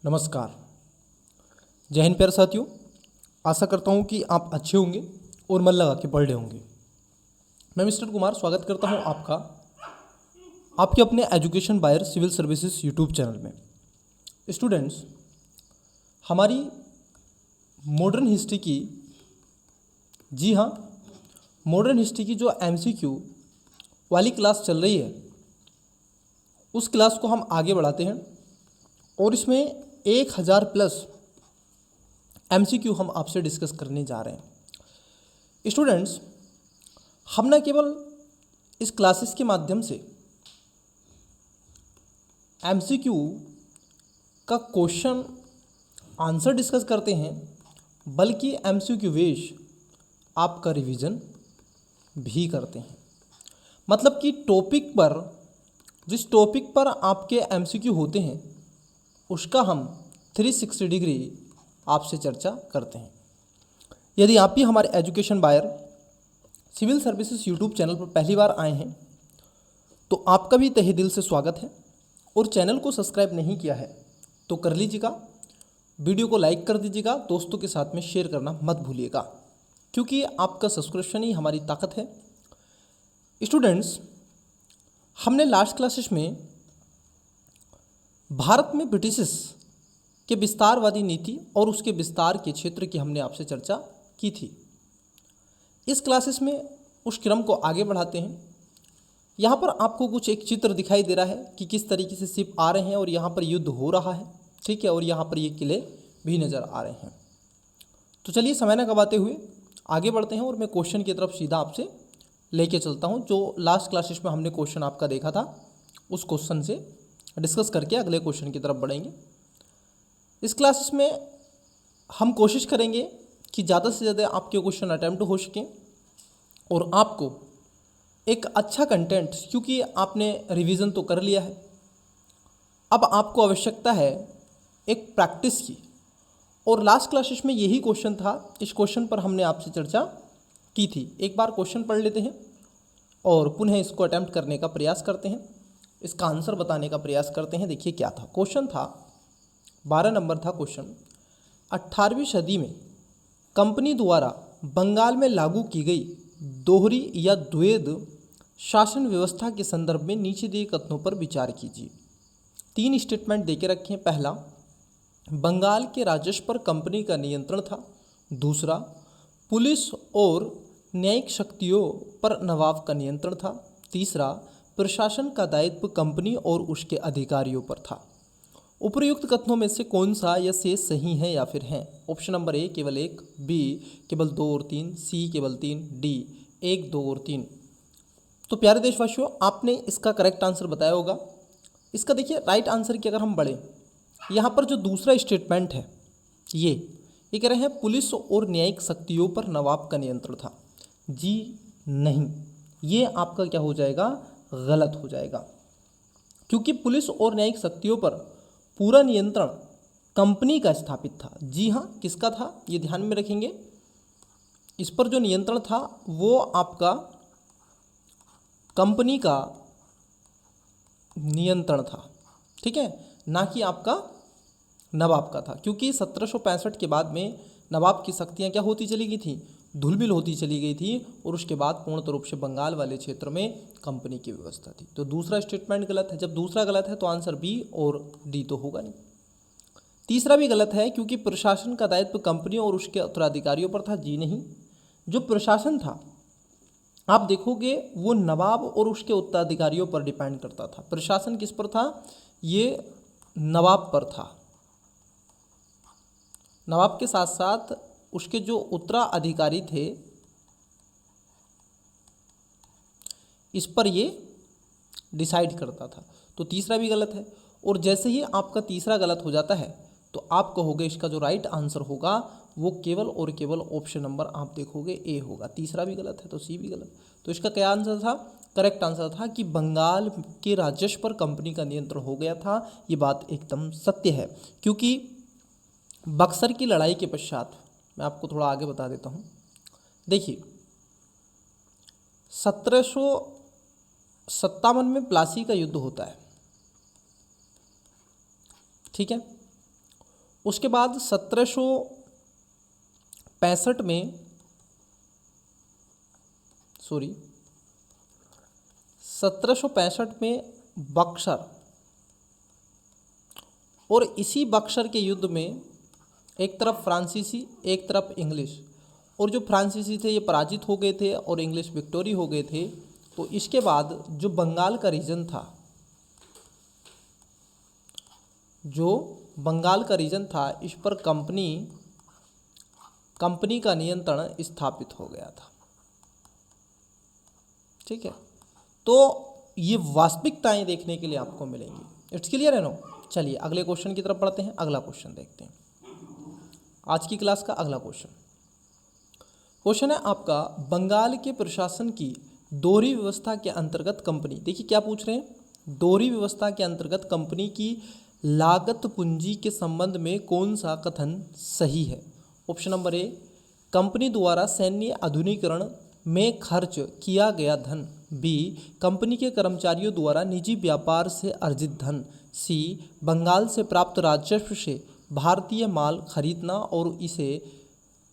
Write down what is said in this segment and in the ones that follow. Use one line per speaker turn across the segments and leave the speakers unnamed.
नमस्कार। जय हिंद प्यारे साथियों। आशा करता हूँ कि आप अच्छे होंगे और मन लगा के पढ़ रहे होंगे। मैं मिस्टर कुमार स्वागत करता हूँ आपका आपके अपने education buyer civil services YouTube channel में। स्टूडेंट्स, हमारी मॉडर्न हिस्ट्री की मॉडर्न हिस्ट्री की जो एमसीक्यू वाली क्लास चल रही है उस क्लास को हम आगे बढ़ाते हैं और इसमें 1000 प्लस एमसीक्यू हम आपसे डिस्कस करने जा रहे हैं। स्टूडेंट्स, हम न केवल इस क्लासेस के माध्यम से एमसीक्यू का क्वेश्चन आंसर डिस्कस करते हैं बल्कि एमसीक्यू बेस आपका रिवीजन भी करते हैं। मतलब कि जिस टॉपिक पर आपके एमसीक्यू होते हैं उसका हम 360 डिग्री आपसे चर्चा करते हैं। यदि आप भी हमारे education buyer civil services YouTube channel पर पहली बार आए हैं तो आपका भी तहे दिल से स्वागत है, और चैनल को सब्सक्राइब नहीं किया है तो कर लीजिएगा, वीडियो को लाइक कर दीजिएगा, दोस्तों के साथ में शेयर करना मत भूलिएगा, क्योंकि आपका सब्सक्रिप्शन ही हमारी ताकत है। स्टूडेंट्स, हमने लास्ट क्लासेस में भारत में ब्रिटिश के विस्तारवादी नीति और उसके विस्तार के क्षेत्र की हमने आपसे चर्चा की थी। इस क्लासेस में उस क्रम को आगे बढ़ाते हैं। यहाँ पर आपको कुछ एक चित्र दिखाई दे रहा है कि किस तरीके से शिप आ रहे हैं और यहाँ पर युद्ध हो रहा है, ठीक है, और यहाँ पर ये किले भी नज़र आ रहे हैं। तो चलिए समय न गवाते हुए आगे बढ़ते हैं और मैं क्वेश्चन की तरफ सीधा आपसे लेके चलता हूँ। जो लास्ट क्लासेस में हमने क्वेश्चन आपका देखा था उस क्वेश्चन से डिस्कस करके अगले क्वेश्चन की तरफ बढ़ेंगे। इस क्लासेस में हम कोशिश करेंगे कि ज़्यादा से ज़्यादा आपके क्वेश्चन अटैम्प्ट हो सकें और आपको एक अच्छा कंटेंट, क्योंकि आपने रिवीजन तो कर लिया है, अब आपको आवश्यकता है एक प्रैक्टिस की। और लास्ट क्लासेस में यही क्वेश्चन था, इस क्वेश्चन पर हमने आपसे चर्चा की थी। एक बार क्वेश्चन पढ़ लेते हैं और पुनः इसको अटैम्प्ट करने का प्रयास करते हैं, इसका आंसर बताने का प्रयास करते हैं। देखिए क्या था क्वेश्चन, था 12 नंबर था क्वेश्चन। 18वीं सदी में कंपनी द्वारा बंगाल में लागू की गई दोहरी या द्वैध शासन व्यवस्था के संदर्भ में नीचे दिए कथनों पर विचार कीजिए। 3 स्टेटमेंट देके रखे हैं। पहला, बंगाल के राजस्व पर कंपनी का नियंत्रण था। दूसरा, पुलिस और न्यायिक शक्तियों पर नवाब का नियंत्रण था। तीसरा, प्रशासन का दायित्व कंपनी और उसके अधिकारियों पर था। उपर्युक्त कथनों में से कौन सा या शेष सही है या फिर हैं? ऑप्शन नंबर ए केवल 1, बी केवल 2 और 3, सी केवल 3, डी 1, 2 और 3। तो प्यारे देशवासियों, आपने इसका करेक्ट आंसर बताया होगा। इसका देखिए राइट आंसर की अगर हम बढ़ें, यहाँ पर जो दूसरा स्टेटमेंट है ये कह रहे हैं पुलिस और न्यायिक शक्तियों पर नवाब का नियंत्रण था। जी नहीं, ये आपका क्या हो जाएगा, गलत हो जाएगा, क्योंकि पुलिस और न्यायिक शक्तियों पर पूरा नियंत्रण कंपनी का स्थापित था। जी हाँ, किसका था ये ध्यान में रखेंगे। इस पर जो नियंत्रण था वो आपका कंपनी का नियंत्रण था, ठीक है, ना कि आपका नवाब का था। क्योंकि 1765 के बाद में नवाब की शक्तियाँ क्या होती चली गई थी, धुलमिल होती चली गई थी, और उसके बाद पूर्ण रूप से बंगाल वाले क्षेत्र में कंपनी की व्यवस्था थी। तो दूसरा स्टेटमेंट गलत है। जब दूसरा गलत है तो आंसर बी और डी तो होगा नहीं। तीसरा भी गलत है, क्योंकि प्रशासन का दायित्व कंपनी और उसके उत्तराधिकारियों पर था। जी नहीं, जो प्रशासन था आप देखोगे वो नवाब और उसके उत्तराधिकारियों पर डिपेंड करता था। प्रशासन किस पर था, ये नवाब पर था। नवाब के साथ साथ उसके जो उत्तराधिकारी थे इस पर ये डिसाइड करता था। तो तीसरा भी गलत है। और जैसे ही आपका तीसरा गलत हो जाता है तो आप कहोगे इसका जो राइट आंसर होगा वो केवल और केवल ऑप्शन नंबर आप देखोगे ए होगा। तीसरा भी गलत है तो सी भी गलत। तो इसका क्या आंसर था, करेक्ट आंसर था कि बंगाल के राजस्व पर कंपनी का नियंत्रण हो गया था। ये बात एकदम सत्य है, क्योंकि बक्सर की लड़ाई के पश्चात, मैं आपको थोड़ा आगे बता देता हूँ। देखिए 1757 में प्लासी का युद्ध होता है, ठीक है, उसके बाद 1765 में 1765 में बक्सर, और इसी बक्सर के युद्ध में एक तरफ फ्रांसीसी एक तरफ इंग्लिश, और जो फ्रांसीसी थे ये पराजित हो गए थे और इंग्लिश विक्टोरी हो गए थे। तो इसके बाद जो बंगाल का रीजन था, इस पर कंपनी का नियंत्रण स्थापित हो गया था। ठीक है, तो ये वास्तविकताएं देखने के लिए आपको मिलेंगी। इट्स क्लियर है नो। चलिए अगले क्वेश्चन की तरफ बढ़ते हैं। अगला क्वेश्चन देखते हैं, आज की क्लास का अगला क्वेश्चन है आपका, बंगाल के प्रशासन की दोहरी व्यवस्था के अंतर्गत कंपनी, देखिए क्या पूछ रहे हैं, दोहरी व्यवस्था के अंतर्गत कंपनी की लागत पूंजी के संबंध में कौन सा कथन सही है। ऑप्शन नंबर ए, कंपनी द्वारा सैन्य आधुनिकीकरण में खर्च किया गया धन। बी, कंपनी के कर्मचारियों द्वारा निजी व्यापार से अर्जित धन। सी, बंगाल से प्राप्त राजस्व से भारतीय माल खरीदना और इसे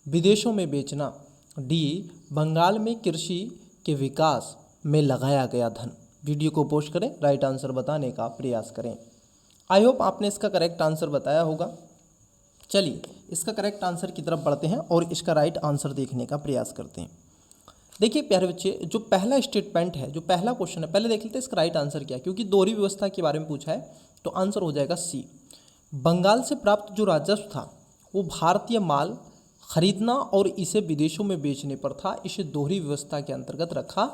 विदेशों में बेचना। डी, बंगाल में कृषि के विकास में लगाया गया धन। वीडियो को पॉज करें, राइट आंसर बताने का प्रयास करें। आई होप आपने इसका करेक्ट आंसर बताया होगा। चलिए इसका करेक्ट आंसर की तरफ बढ़ते हैं और इसका राइट आंसर देखने का प्रयास करते हैं। देखिए प्यारे बच्चे, जो पहला स्टेटमेंट है, जो पहला क्वेश्चन है, पहले देख लेते हैं इसका राइट आंसर क्या है, क्योंकि दोहरी व्यवस्था के बारे में पूछा है तो आंसर हो जाएगा सी। बंगाल से प्राप्त जो राजस्व था वो भारतीय माल खरीदना और इसे विदेशों में बेचने पर था, इसे दोहरी व्यवस्था के अंतर्गत रखा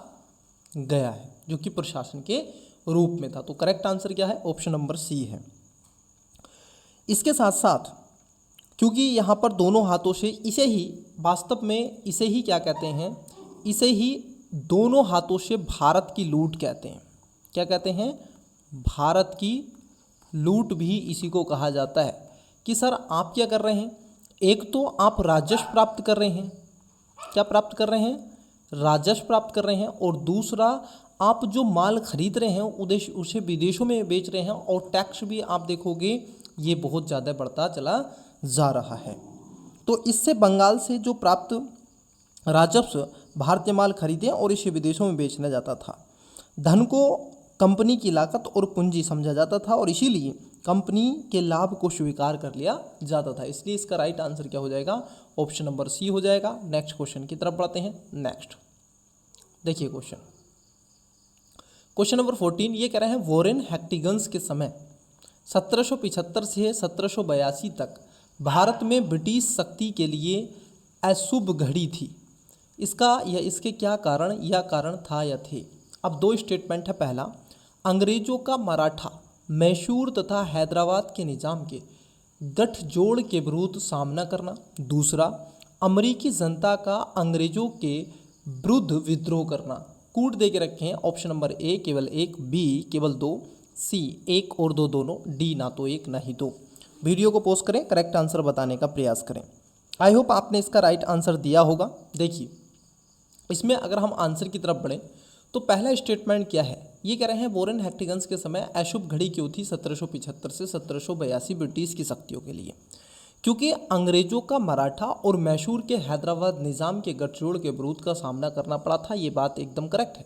गया है, जो कि प्रशासन के रूप में था। तो करेक्ट आंसर क्या है, ऑप्शन नंबर सी है। इसके साथ साथ क्योंकि यहाँ पर दोनों हाथों से इसे ही, वास्तव में इसे ही क्या कहते हैं, इसे ही दोनों हाथों से भारत की लूट कहते हैं। क्या कहते हैं, भारत की लूट भी इसी को कहा जाता है। कि सर आप क्या कर रहे हैं, एक तो आप राजस्व प्राप्त कर रहे हैं, क्या प्राप्त कर रहे हैं, राजस्व प्राप्त कर रहे हैं, और दूसरा आप जो माल खरीद रहे हैं उसे विदेशों में बेच रहे हैं, और टैक्स भी आप देखोगे ये बहुत ज़्यादा बढ़ता चला जा रहा है। तो इससे बंगाल से जो प्राप्त राजस्व भारतीय माल खरीदे और इसे विदेशों में बेचना जाता था। धन को कंपनी की लागत और पूंजी समझा जाता था और इसीलिए कंपनी के लाभ को स्वीकार कर लिया जाता था। इसलिए इसका राइट आंसर क्या हो जाएगा, ऑप्शन नंबर सी हो जाएगा। नेक्स्ट क्वेश्चन की तरफ बढ़ते हैं। नेक्स्ट देखिए क्वेश्चन नंबर 14 ये कह रहे हैं, वॉरेन हेस्टिंग्स के समय 1775 से 1782 तक भारत में ब्रिटिश शक्ति के लिए अशुभ घड़ी थी। इसका या इसके क्या कारण या कारण था या थे। अब दो स्टेटमेंट है। पहला, अंग्रेजों का मराठा, मैसूर तथा हैदराबाद के निजाम के गठजोड़ के विरुद्ध सामना करना। दूसरा, अमेरिकी जनता का अंग्रेजों के विरुद्ध विद्रोह करना। कूट दे के रखे हैं, ऑप्शन नंबर ए केवल एक, बी केवल दो, सी एक और दो दोनों, डी ना तो एक ना ही दो। वीडियो को पॉज करें, करेक्ट आंसर बताने का प्रयास करें। आई होप आपने इसका राइट आंसर दिया होगा। देखिए इसमें अगर हम आंसर की तरफ बढ़ें तो पहला स्टेटमेंट क्या है, ये कह रहे हैं वॉरेन हेस्टिंग्स के समय अशुभ घड़ी क्यों थी 1775 से 1782 ब्रिटिश की शक्तियों के लिए, क्योंकि अंग्रेजों का मराठा और मैसूर के हैदराबाद निज़ाम के गठजोड़ के विरोध का सामना करना पड़ा था। ये बात एकदम करेक्ट है।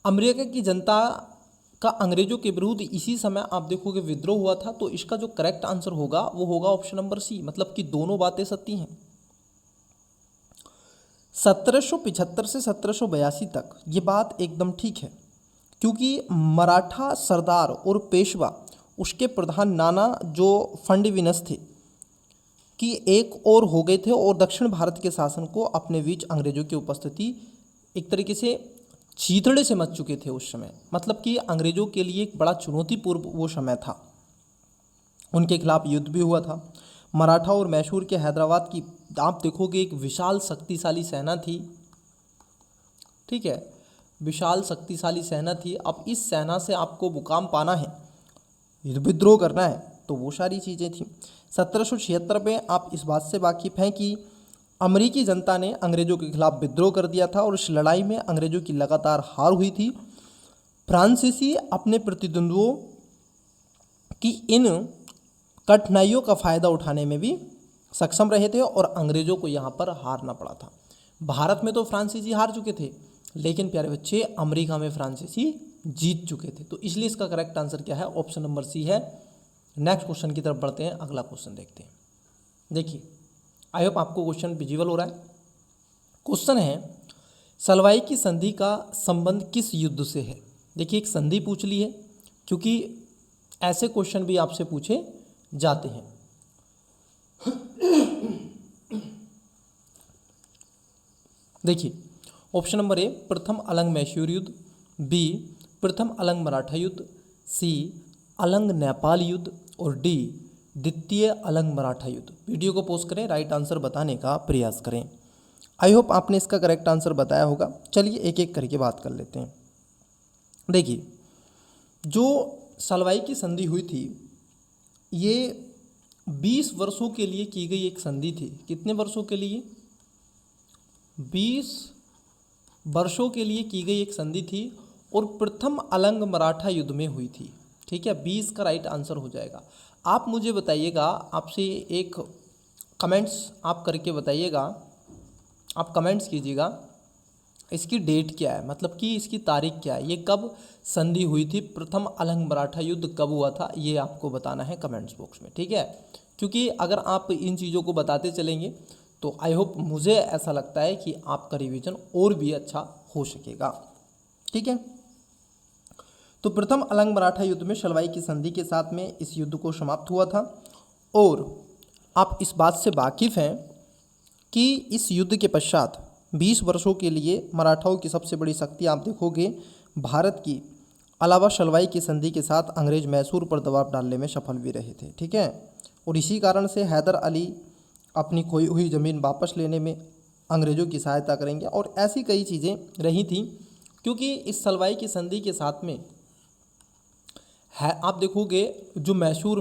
अमेरिका की जनता का अंग्रेजों के विरुद्ध इसी समय आप देखोगे विद्रोह हुआ था। तो इसका जो करेक्ट आंसर होगा वो होगा ऑप्शन नंबर सी, मतलब कि दोनों बातें सत्य हैं। 1775 से 1782 तक ये बात एकदम ठीक है, क्योंकि मराठा सरदार और पेशवा उसके प्रधान नाना जो फंडविनस थे कि एक और हो गए थे और दक्षिण भारत के शासन को अपने बीच अंग्रेजों की उपस्थिति एक तरीके से चीथड़े से मच चुके थे उस समय। मतलब कि अंग्रेजों के लिए एक बड़ा चुनौतीपूर्ण वो समय था, उनके खिलाफ युद्ध भी हुआ था। मराठा और मैसूर के हैदराबाद की आप देखोगे एक विशाल शक्तिशाली सेना थी, ठीक है, विशाल शक्तिशाली सेना थी। अब इस सेना से आपको मुकाम पाना है, विद्रोह करना है, तो वो सारी चीज़ें थी। 1776 में आप इस बात से वाकिफ़ हैं कि अमेरिकी जनता ने अंग्रेजों के खिलाफ विद्रोह कर दिया था और इस लड़ाई में अंग्रेजों की लगातार हार हुई थी। फ्रांसीसी अपने प्रतिद्वंद्वियों की इन कठिनाइयों का फायदा उठाने में भी सक्षम रहे थे और अंग्रेजों को यहाँ पर हारना पड़ा था। भारत में तो फ्रांसीसी हार चुके थे, लेकिन प्यारे बच्चे अमेरिका में फ्रांसीसी जीत चुके थे। तो इसलिए इसका करेक्ट आंसर क्या है, ऑप्शन नंबर सी है। नेक्स्ट क्वेश्चन की तरफ बढ़ते हैं, अगला क्वेश्चन देखते हैं। देखिए, आई होप आपको क्वेश्चन विजिबल हो रहा है। क्वेश्चन है, सलवाई की संधि का संबंध किस युद्ध से है। देखिए, एक संधि पूछ ली है, क्योंकि ऐसे क्वेश्चन भी आपसे पूछे जाते हैं। देखिए, ऑप्शन नंबर ए प्रथम अलंग मैसूर युद्ध, बी प्रथम अलंग मराठा युद्ध, सी अलंग नेपाल युद्ध और डी द्वितीय अलंग मराठा युद्ध। वीडियो को पॉज करें, राइट आंसर बताने का प्रयास करें। आई होप आपने इसका करेक्ट आंसर बताया होगा। चलिए एक एक करके बात कर लेते हैं। देखिए, जो सलवाई की संधि हुई थी, ये 20 वर्षों के लिए की गई एक संधि थी। कितने वर्षों के लिए? 20 वर्षों के लिए की गई एक संधि थी और प्रथम अलंग मराठा युद्ध में हुई थी। ठीक है, 20 का राइट आंसर हो जाएगा। आप मुझे बताइएगा, आपसे एक कमेंट्स आप करके बताइएगा, आप कमेंट्स कीजिएगा, इसकी डेट क्या है, मतलब कि इसकी तारीख क्या है, ये कब संधि हुई थी, प्रथम अलंग मराठा युद्ध कब हुआ था, ये आपको बताना है कमेंट्स बॉक्स में। ठीक है, क्योंकि अगर आप इन चीज़ों को बताते चलेंगे तो आई होप, मुझे ऐसा लगता है कि आपका रिवीजन और भी अच्छा हो सकेगा। ठीक है, तो प्रथम अलंग मराठा युद्ध में सलवाई की संधि के साथ में इस युद्ध को समाप्त हुआ था। और आप इस बात से वाकिफ़ हैं कि इस युद्ध के पश्चात 20 वर्षों के लिए मराठाओं की सबसे बड़ी शक्ति आप देखोगे भारत की अलावा सलवाई की संधि के साथ अंग्रेज मैसूर पर दबाव डालने में सफल भी रहे थे। ठीक है, और इसी कारण से हैदर अली अपनी खोई हुई ज़मीन वापस लेने में अंग्रेज़ों की सहायता करेंगे और ऐसी कई चीज़ें रही थी। क्योंकि इस सलवाई की संधि के साथ में है, आप देखोगे जो मैसूर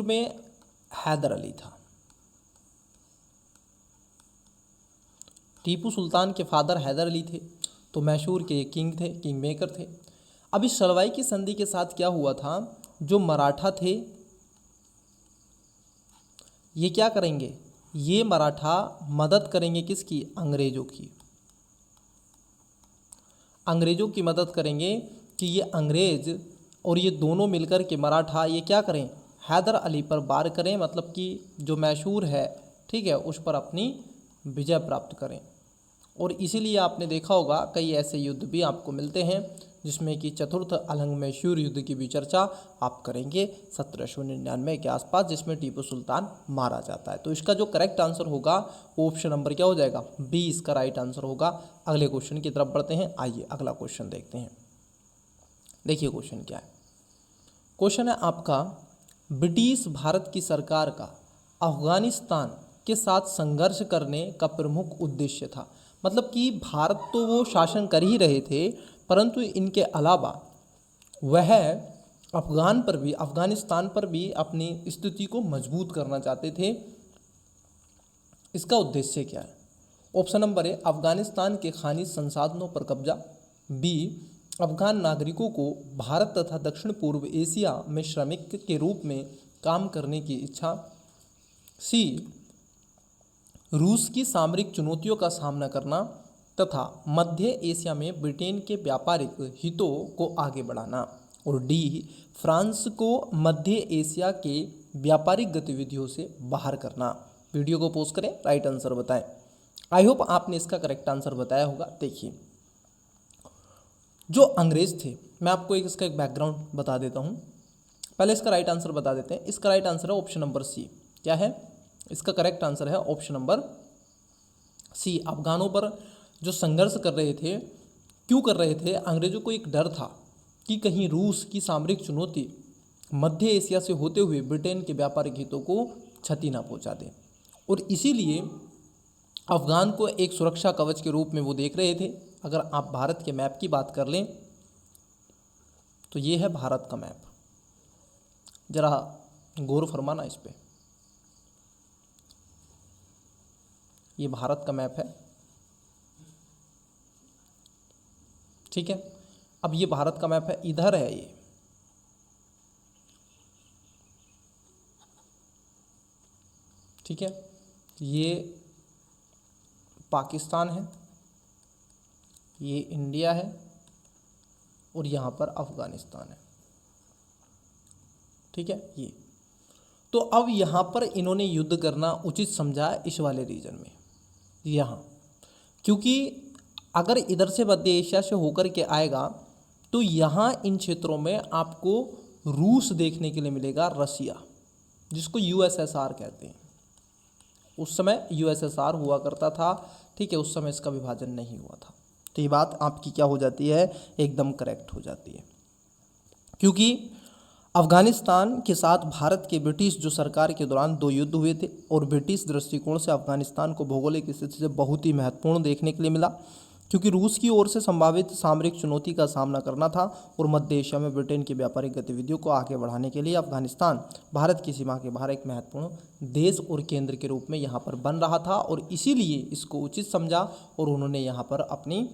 में हैदर अली था। टीपू सुल्तान के फादर हैदर अली थे, तो मैसूर के किंग थे, किंग मेकर थे। अब इस सलवाई की संधि के साथ क्या हुआ था, जो मराठा थे ये क्या करेंगे, ये मराठा मदद करेंगे किसकी, अंग्रेज़ों की। अंग्रेज़ों की मदद करेंगे कि ये अंग्रेज़ और ये दोनों मिलकर के मराठा ये क्या करें, हैदर अली पर वार करें, मतलब कि जो मैसूर है, ठीक है, उस पर अपनी विजय प्राप्त करें। और इसीलिए आपने देखा होगा कई ऐसे युद्ध भी आपको मिलते हैं जिसमें कि चतुर्थ अलंग मैसूर युद्ध की भी चर्चा आप करेंगे 1799 के आसपास, जिसमें टीपू सुल्तान मारा जाता है। तो इसका जो करेक्ट आंसर होगा वो ऑप्शन नंबर क्या हो जाएगा, 20 का राइट आंसर होगा। अगले क्वेश्चन की तरफ बढ़ते हैं, आइए अगला क्वेश्चन देखते हैं। देखिए क्वेश्चन क्या है, क्वेश्चन है आपका, ब्रिटिश भारत की सरकार का अफगानिस्तान के साथ संघर्ष करने का प्रमुख उद्देश्य था। मतलब कि भारत तो वो शासन कर ही रहे थे, परंतु इनके अलावा वह अफगानिस्तान पर भी अपनी स्थिति को मजबूत करना चाहते थे। इसका उद्देश्य क्या है? ऑप्शन नंबर ए अफगानिस्तान के खनिज संसाधनों पर कब्जा, बी अफगान नागरिकों को भारत तथा दक्षिण पूर्व एशिया में श्रमिक के रूप में काम करने की इच्छा, सी रूस की सामरिक चुनौतियों का सामना करना तथा मध्य एशिया में ब्रिटेन के व्यापारिक हितों को आगे बढ़ाना, और डी फ्रांस को मध्य एशिया के व्यापारिक गतिविधियों से बाहर करना। वीडियो को पॉज करें, राइट आंसर बताएं। आई होप आपने इसका करेक्ट आंसर बताया होगा। देखिए, जो अंग्रेज थे, मैं आपको इसका एक बैकग्राउंड बता देता हूँ, पहले इसका राइट आंसर बता देते हैं। इसका राइट आंसर है ऑप्शन नंबर सी। क्या है इसका करेक्ट आंसर है? Option number C. अफगानों पर जो संघर्ष कर रहे थे, क्यों कर रहे थे? अंग्रेजों को एक डर था कि कहीं रूस की सामरिक चुनौती मध्य एशिया से होते हुए ब्रिटेन के व्यापारिक हितों को क्षति ना पहुंचा दे, और इसीलिए अफगान को एक सुरक्षा कवच के रूप में वो देख रहे थे। अगर आप भारत के मैप की बात कर लें तो ये है भारत का मैप, जरा गौर फरमाना इस पे। ये भारत का मैप है, ठीक है। अब ये भारत का मैप है, इधर है ये, ठीक है, ये पाकिस्तान है, ये इंडिया है और यहाँ पर अफ़गानिस्तान है। ठीक है, ये तो अब यहाँ पर इन्होंने युद्ध करना उचित समझा इस वाले रीजन में यहाँ, क्योंकि अगर इधर से मध्य एशिया से होकर के आएगा तो यहाँ इन क्षेत्रों में आपको रूस देखने के लिए मिलेगा, रसिया, जिसको यूएसएसआर कहते हैं। उस समय यूएसएसआर हुआ करता था, ठीक है, उस समय इसका विभाजन नहीं हुआ था। तो ये बात आपकी क्या हो जाती है, एकदम करेक्ट हो जाती है, क्योंकि अफगानिस्तान के साथ भारत के ब्रिटिश जो सरकार के दौरान 2 युद्ध हुए थे और ब्रिटिश दृष्टिकोण से अफगानिस्तान को भौगोलिक स्थिति से बहुत ही महत्वपूर्ण देखने के लिए मिला, क्योंकि रूस की ओर से संभावित सामरिक चुनौती का सामना करना था और मध्य एशिया में ब्रिटेन की व्यापारिक गतिविधियों को आगे बढ़ाने के लिए अफगानिस्तान भारत की सीमा के बाहर एक महत्वपूर्ण देश और केंद्र के रूप में यहाँ पर बन रहा था, और इसीलिए इसको उचित समझा और उन्होंने यहाँ पर अपनी,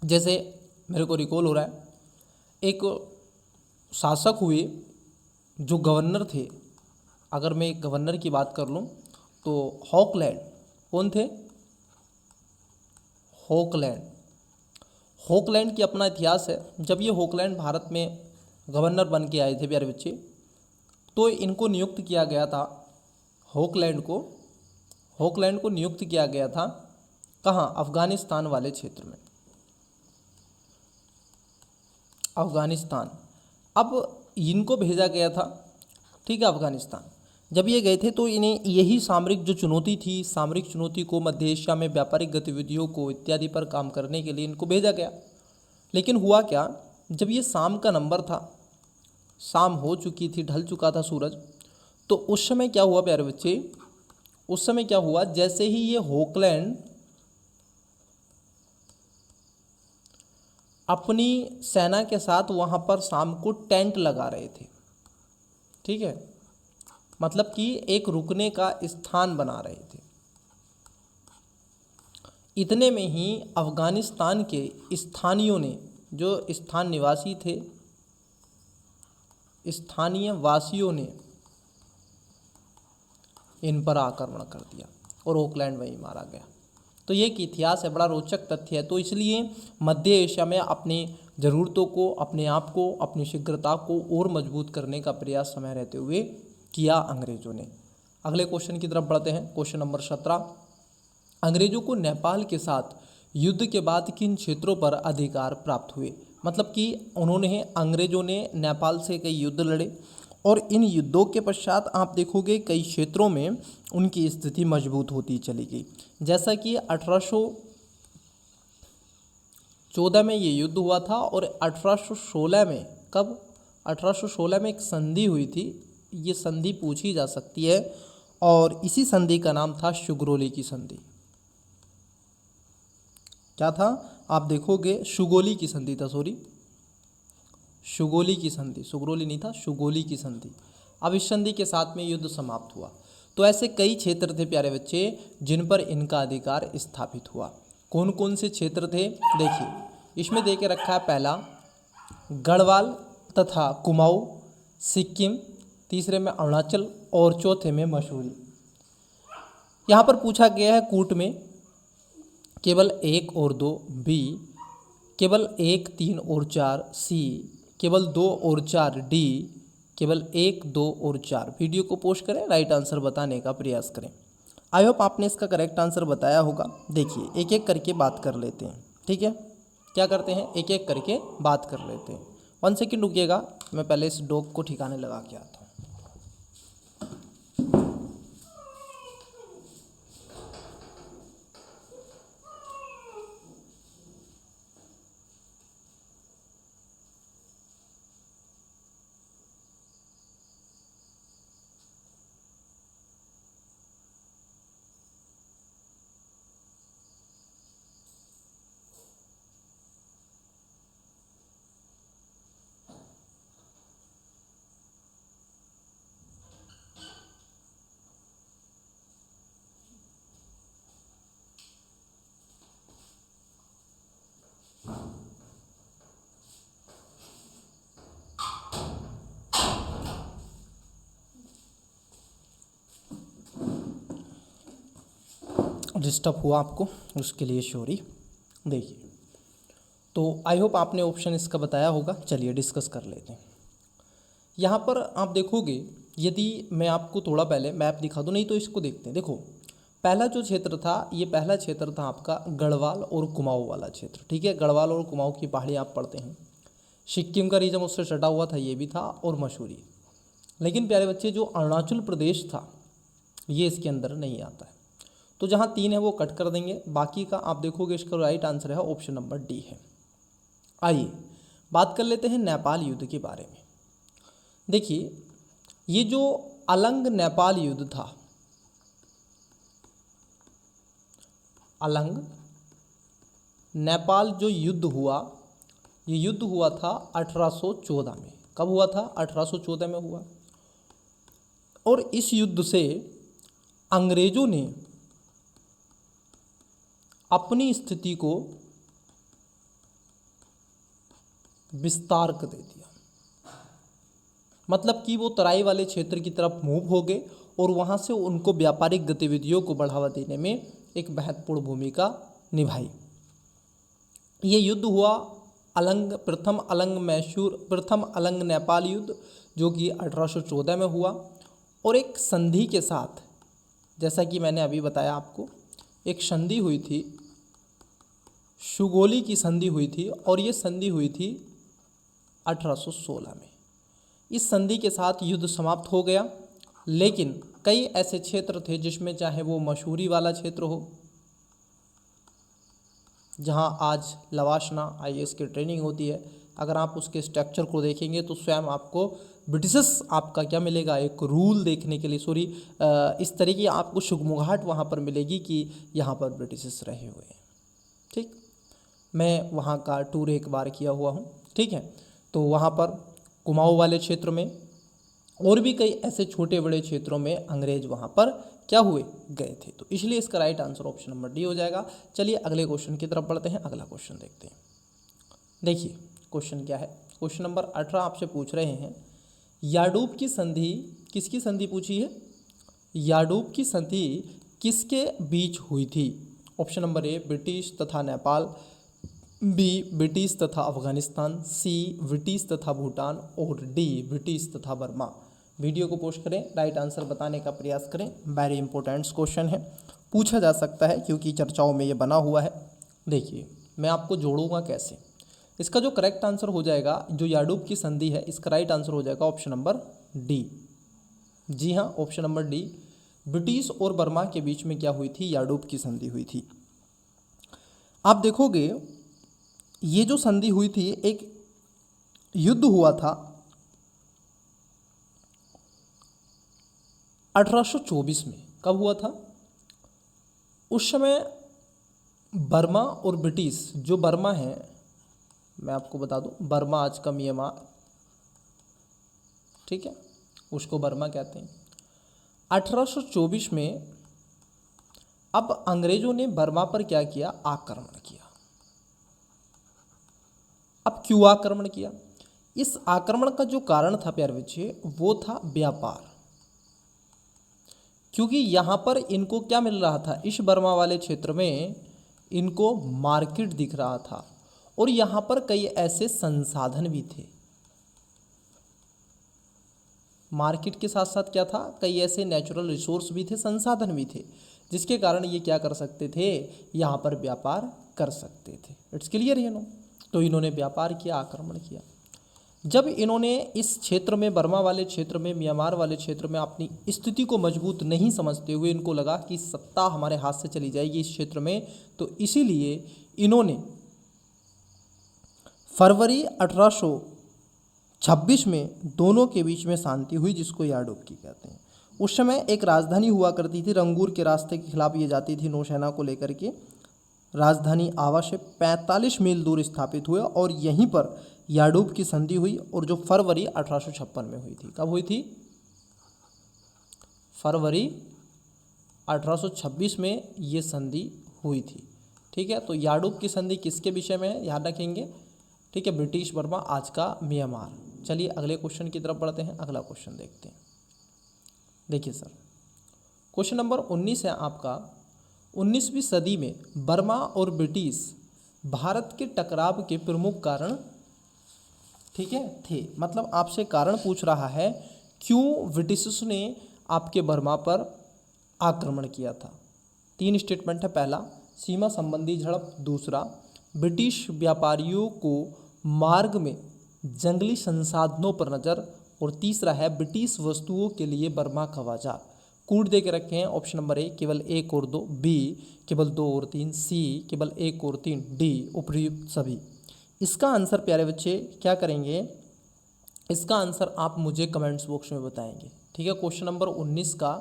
जैसे मेरे को रिकॉल हो रहा है, एक शासक हुए जो गवर्नर थे, अगर मैं एक गवर्नर की बात कर लूँ तो हॉकलैंड, कौन थे, हॉकलैंड। हॉकलैंड की अपना इतिहास है। जब ये हॉकलैंड भारत में गवर्नर बन के आए थे प्यारे बच्चे, तो इनको नियुक्त किया गया था, हॉकलैंड को नियुक्त किया गया था कहाँ, अफगानिस्तान वाले क्षेत्र में, अफगानिस्तान। अब इनको भेजा गया था, ठीक है, अफगानिस्तान। जब ये गए थे तो इन्हें यही सामरिक जो चुनौती थी, सामरिक चुनौती को, मध्य एशिया में व्यापारिक गतिविधियों को इत्यादि पर काम करने के लिए इनको भेजा गया। लेकिन हुआ क्या, जब ये शाम का नंबर था, शाम हो चुकी थी, ढल चुका था सूरज, तो उस समय क्या हुआ प्यारे बच्चे, उस समय क्या हुआ, जैसे ही ये हॉकलैंड अपनी सेना के साथ वहाँ पर शाम को टेंट लगा रहे थे, ठीक है, मतलब कि एक रुकने का स्थान बना रहे थे, इतने में ही अफगानिस्तान के स्थानियों ने, जो स्थान निवासी थे, स्थानीय वासियों ने इन पर आक्रमण कर दिया और ऑकलैंड वहीं मारा गया। तो ये एक इतिहास है, बड़ा रोचक तथ्य है। तो इसलिए मध्य एशिया में अपनी ज़रूरतों को, अपने आप को, अपनी शीघ्रता को और मजबूत करने का प्रयास समय रहते हुए किया अंग्रेजों ने। अगले क्वेश्चन की तरफ बढ़ते हैं, क्वेश्चन नंबर 17। अंग्रेजों को नेपाल के साथ युद्ध के बाद किन क्षेत्रों पर अधिकार प्राप्त हुए, मतलब कि अंग्रेजों ने नेपाल से कई युद्ध लड़े और इन युद्धों के पश्चात आप देखोगे कई क्षेत्रों में उनकी स्थिति मजबूत होती चली गई। जैसा कि 1814 में ये युद्ध हुआ था और 1816 में, कब, 1816 में एक संधि हुई थी, ये संधि पूछी जा सकती है और इसी संधि का नाम था सुगरोली की संधि। क्या था, आप देखोगे सुगोली की संधि था, सॉरी, सुगोली की संधि, सुगरोली नहीं था, सुगोली की संधि। अब इस संधि के साथ में युद्ध समाप्त हुआ। तो ऐसे कई क्षेत्र थे प्यारे बच्चे जिन पर इनका अधिकार स्थापित हुआ। कौन कौन से क्षेत्र थे, देखिए इसमें दे के रखा है, पहला गढ़वाल तथा कुमाऊं, सिक्किम, तीसरे में अरुणाचल और चौथे में मसूरी। यहाँ पर पूछा गया है कूट में केवल 1 और 2, बी केवल 1, 3 और 4, सी केवल 2 और 4, डी केवल 1, 2 और 4। वीडियो को पोस्ट करें, राइट आंसर बताने का प्रयास करें। आई होप आपने इसका करेक्ट आंसर बताया होगा। देखिए एक एक करके बात कर लेते हैं, ठीक है, क्या करते हैं, एक एक करके बात कर लेते हैं। 1 सेकेंड रुकिएगा, मैं पहले इस डॉग को ठिकाने लगा के आता हूँ। डिस्टर्ब हुआ आपको, उसके लिए सॉरी। देखिए, तो आई होप आपने ऑप्शन इसका बताया होगा। चलिए डिस्कस कर लेते हैं। यहाँ पर आप देखोगे, यदि मैं आपको थोड़ा पहले मैप दिखा दूँ, नहीं तो इसको देखते हैं। देखो, पहला जो क्षेत्र था, ये पहला क्षेत्र था आपका गढ़वाल और कुमाऊँ वाला क्षेत्र। ठीक है, गढ़वाल और कुमाऊँ की पहाड़ी आप पढ़ते हैं। सिक्किम का रीजन उससे सटा हुआ था, ये भी था, और मसूरी। लेकिन प्यारे बच्चे, जो अरुणाचल प्रदेश था ये इसके अंदर नहीं आता है। तो जहाँ 3 है वो कट कर देंगे, बाकी का आप देखोगे इसका राइट आंसर है ऑप्शन नंबर डी है। आइए बात कर लेते हैं नेपाल युद्ध के बारे में। देखिए, ये जो अलंग नेपाल युद्ध था, अलंग नेपाल जो युद्ध हुआ, ये युद्ध हुआ था 1814 में। कब हुआ था? 1814 में हुआ। और इस युद्ध से अंग्रेजों ने अपनी स्थिति को विस्तार कर दे दिया। मतलब कि वो तराई वाले क्षेत्र की तरफ मूव हो गए और वहाँ से उनको व्यापारिक गतिविधियों को बढ़ावा देने में एक महत्वपूर्ण भूमिका निभाई। ये युद्ध हुआ प्रथम अलंग नेपाल युद्ध, जो कि 1814 में हुआ। और एक संधि के साथ, जैसा कि मैंने अभी बताया आपको, एक संधि हुई थी, सुगोली की संधि हुई थी, और ये संधि हुई थी 1816 में। इस संधि के साथ युद्ध समाप्त हो गया। लेकिन कई ऐसे क्षेत्र थे जिसमें, चाहे वो मसूरी वाला क्षेत्र हो, जहां आज लवासना आईएएस की ट्रेनिंग होती है, अगर आप उसके स्ट्रक्चर को देखेंगे तो स्वयं आपको ब्रिटिशर्स आपका क्या मिलेगा, एक रूल देखने के लिए, इस तरह की आपको शुगमुगाहट वहाँ पर मिलेगी कि यहाँ पर ब्रिटिशर्स रहे हुए हैं। ठीक, मैं वहाँ का टूर एक बार किया हुआ हूँ। ठीक है, तो वहाँ पर कुमाऊँ वाले क्षेत्र में और भी कई ऐसे छोटे बड़े क्षेत्रों में अंग्रेज वहाँ पर क्या हुए, गए थे। तो इसलिए इसका right answer option number D हो जाएगा। चलिए अगले क्वेश्चन की तरफ बढ़ते हैं। अगला क्वेश्चन देखते हैं। देखिए क्वेश्चन क्या है। क्वेश्चन नंबर 18 आपसे पूछ रहे हैं, याडूब की संधि, किसकी संधि पूछी है? याडूब की संधि किसके बीच हुई थी? ऑप्शन नंबर ए ब्रिटिश तथा नेपाल, बी ब्रिटिश तथा अफगानिस्तान, सी ब्रिटिश तथा भूटान, और डी ब्रिटिश तथा बर्मा। वीडियो को पोस्ट करें, राइट आंसर बताने का प्रयास करें। वेरी इंपॉर्टेंट क्वेश्चन है, पूछा जा सकता है क्योंकि चर्चाओं में ये बना हुआ है। देखिए मैं आपको जोड़ूंगा कैसे। इसका जो करेक्ट आंसर हो जाएगा, जो याडूब की संधि है, इसका राइट आंसर हो जाएगा ऑप्शन नंबर डी। जी हाँ, ऑप्शन नंबर डी, ब्रिटिश और बर्मा के बीच में क्या हुई थी, याडूब की संधि हुई थी। आप देखोगे ये जो संधि हुई थी, एक युद्ध हुआ था 1824 में। कब हुआ था? उस समय बर्मा और ब्रिटिश, जो बर्मा है, मैं आपको बता दूं, बर्मा आज का म्यांमार, ठीक है, उसको बर्मा कहते हैं। 1824 में अब अंग्रेजों ने बर्मा पर क्या किया, आक्रमण किया। अब क्यों आक्रमण किया? इस आक्रमण का जो कारण था प्यारे बच्चे, वो था व्यापार। क्योंकि यहाँ पर इनको क्या मिल रहा था, इस बर्मा वाले क्षेत्र में इनको मार्केट दिख रहा था, और यहाँ पर कई ऐसे संसाधन भी थे। मार्केट के साथ साथ क्या था, कई ऐसे नेचुरल रिसोर्स भी थे, संसाधन भी थे, जिसके कारण ये क्या कर सकते थे, यहाँ पर व्यापार कर सकते थे। इट्स क्लियर है नो। तो इन्होंने व्यापार किया, आक्रमण किया। जब इन्होंने इस क्षेत्र में, बर्मा वाले क्षेत्र में, म्यांमार वाले क्षेत्र में अपनी स्थिति को मजबूत नहीं समझते हुए, इनको लगा कि सत्ता हमारे हाथ से चली जाएगी इस क्षेत्र में, तो इसीलिए इन्होंने फरवरी 1826 में दोनों के बीच में शांति हुई, जिसको याडूब की कहते हैं। उस समय एक राजधानी हुआ करती थी, रंगूर के रास्ते के खिलाफ ये जाती थी नौसेना को लेकर के। राजधानी आवा से 45 मील दूर स्थापित हुए, और यहीं पर याडूब की संधि हुई, और जो फरवरी 1856 में हुई थी। कब हुई थी? फरवरी 1826 में ये संधि हुई थी। ठीक है, तो याडूब की संधि किसके विषय में है, याद रखेंगे। ठीक है, ब्रिटिश बर्मा, आज का म्यांमार। चलिए अगले क्वेश्चन की तरफ बढ़ते हैं। अगला क्वेश्चन देखते हैं। देखिए सर, क्वेश्चन नंबर 19 है आपका। 19वीं सदी में बर्मा और ब्रिटिश भारत के टकराव के प्रमुख कारण, ठीक है, थे। मतलब आपसे कारण पूछ रहा है क्यों ब्रिटिशर्स ने आपके बर्मा पर आक्रमण किया था। 3 स्टेटमेंट है। पहला, सीमा संबंधी झड़प। दूसरा, ब्रिटिश व्यापारियों को मार्ग में जंगली संसाधनों पर नज़र। और तीसरा है ब्रिटिश वस्तुओं के लिए बर्मा का बाजार। कूट दे के रखे हैं। ऑप्शन नंबर ए केवल 1 और 2, बी केवल 2 और 3, सी केवल 1 और 3, डी उपर्युक्त सभी। इसका आंसर प्यारे बच्चे क्या करेंगे, इसका आंसर आप मुझे कमेंट्स बॉक्स में बताएंगे। ठीक है, क्वेश्चन नंबर 19 का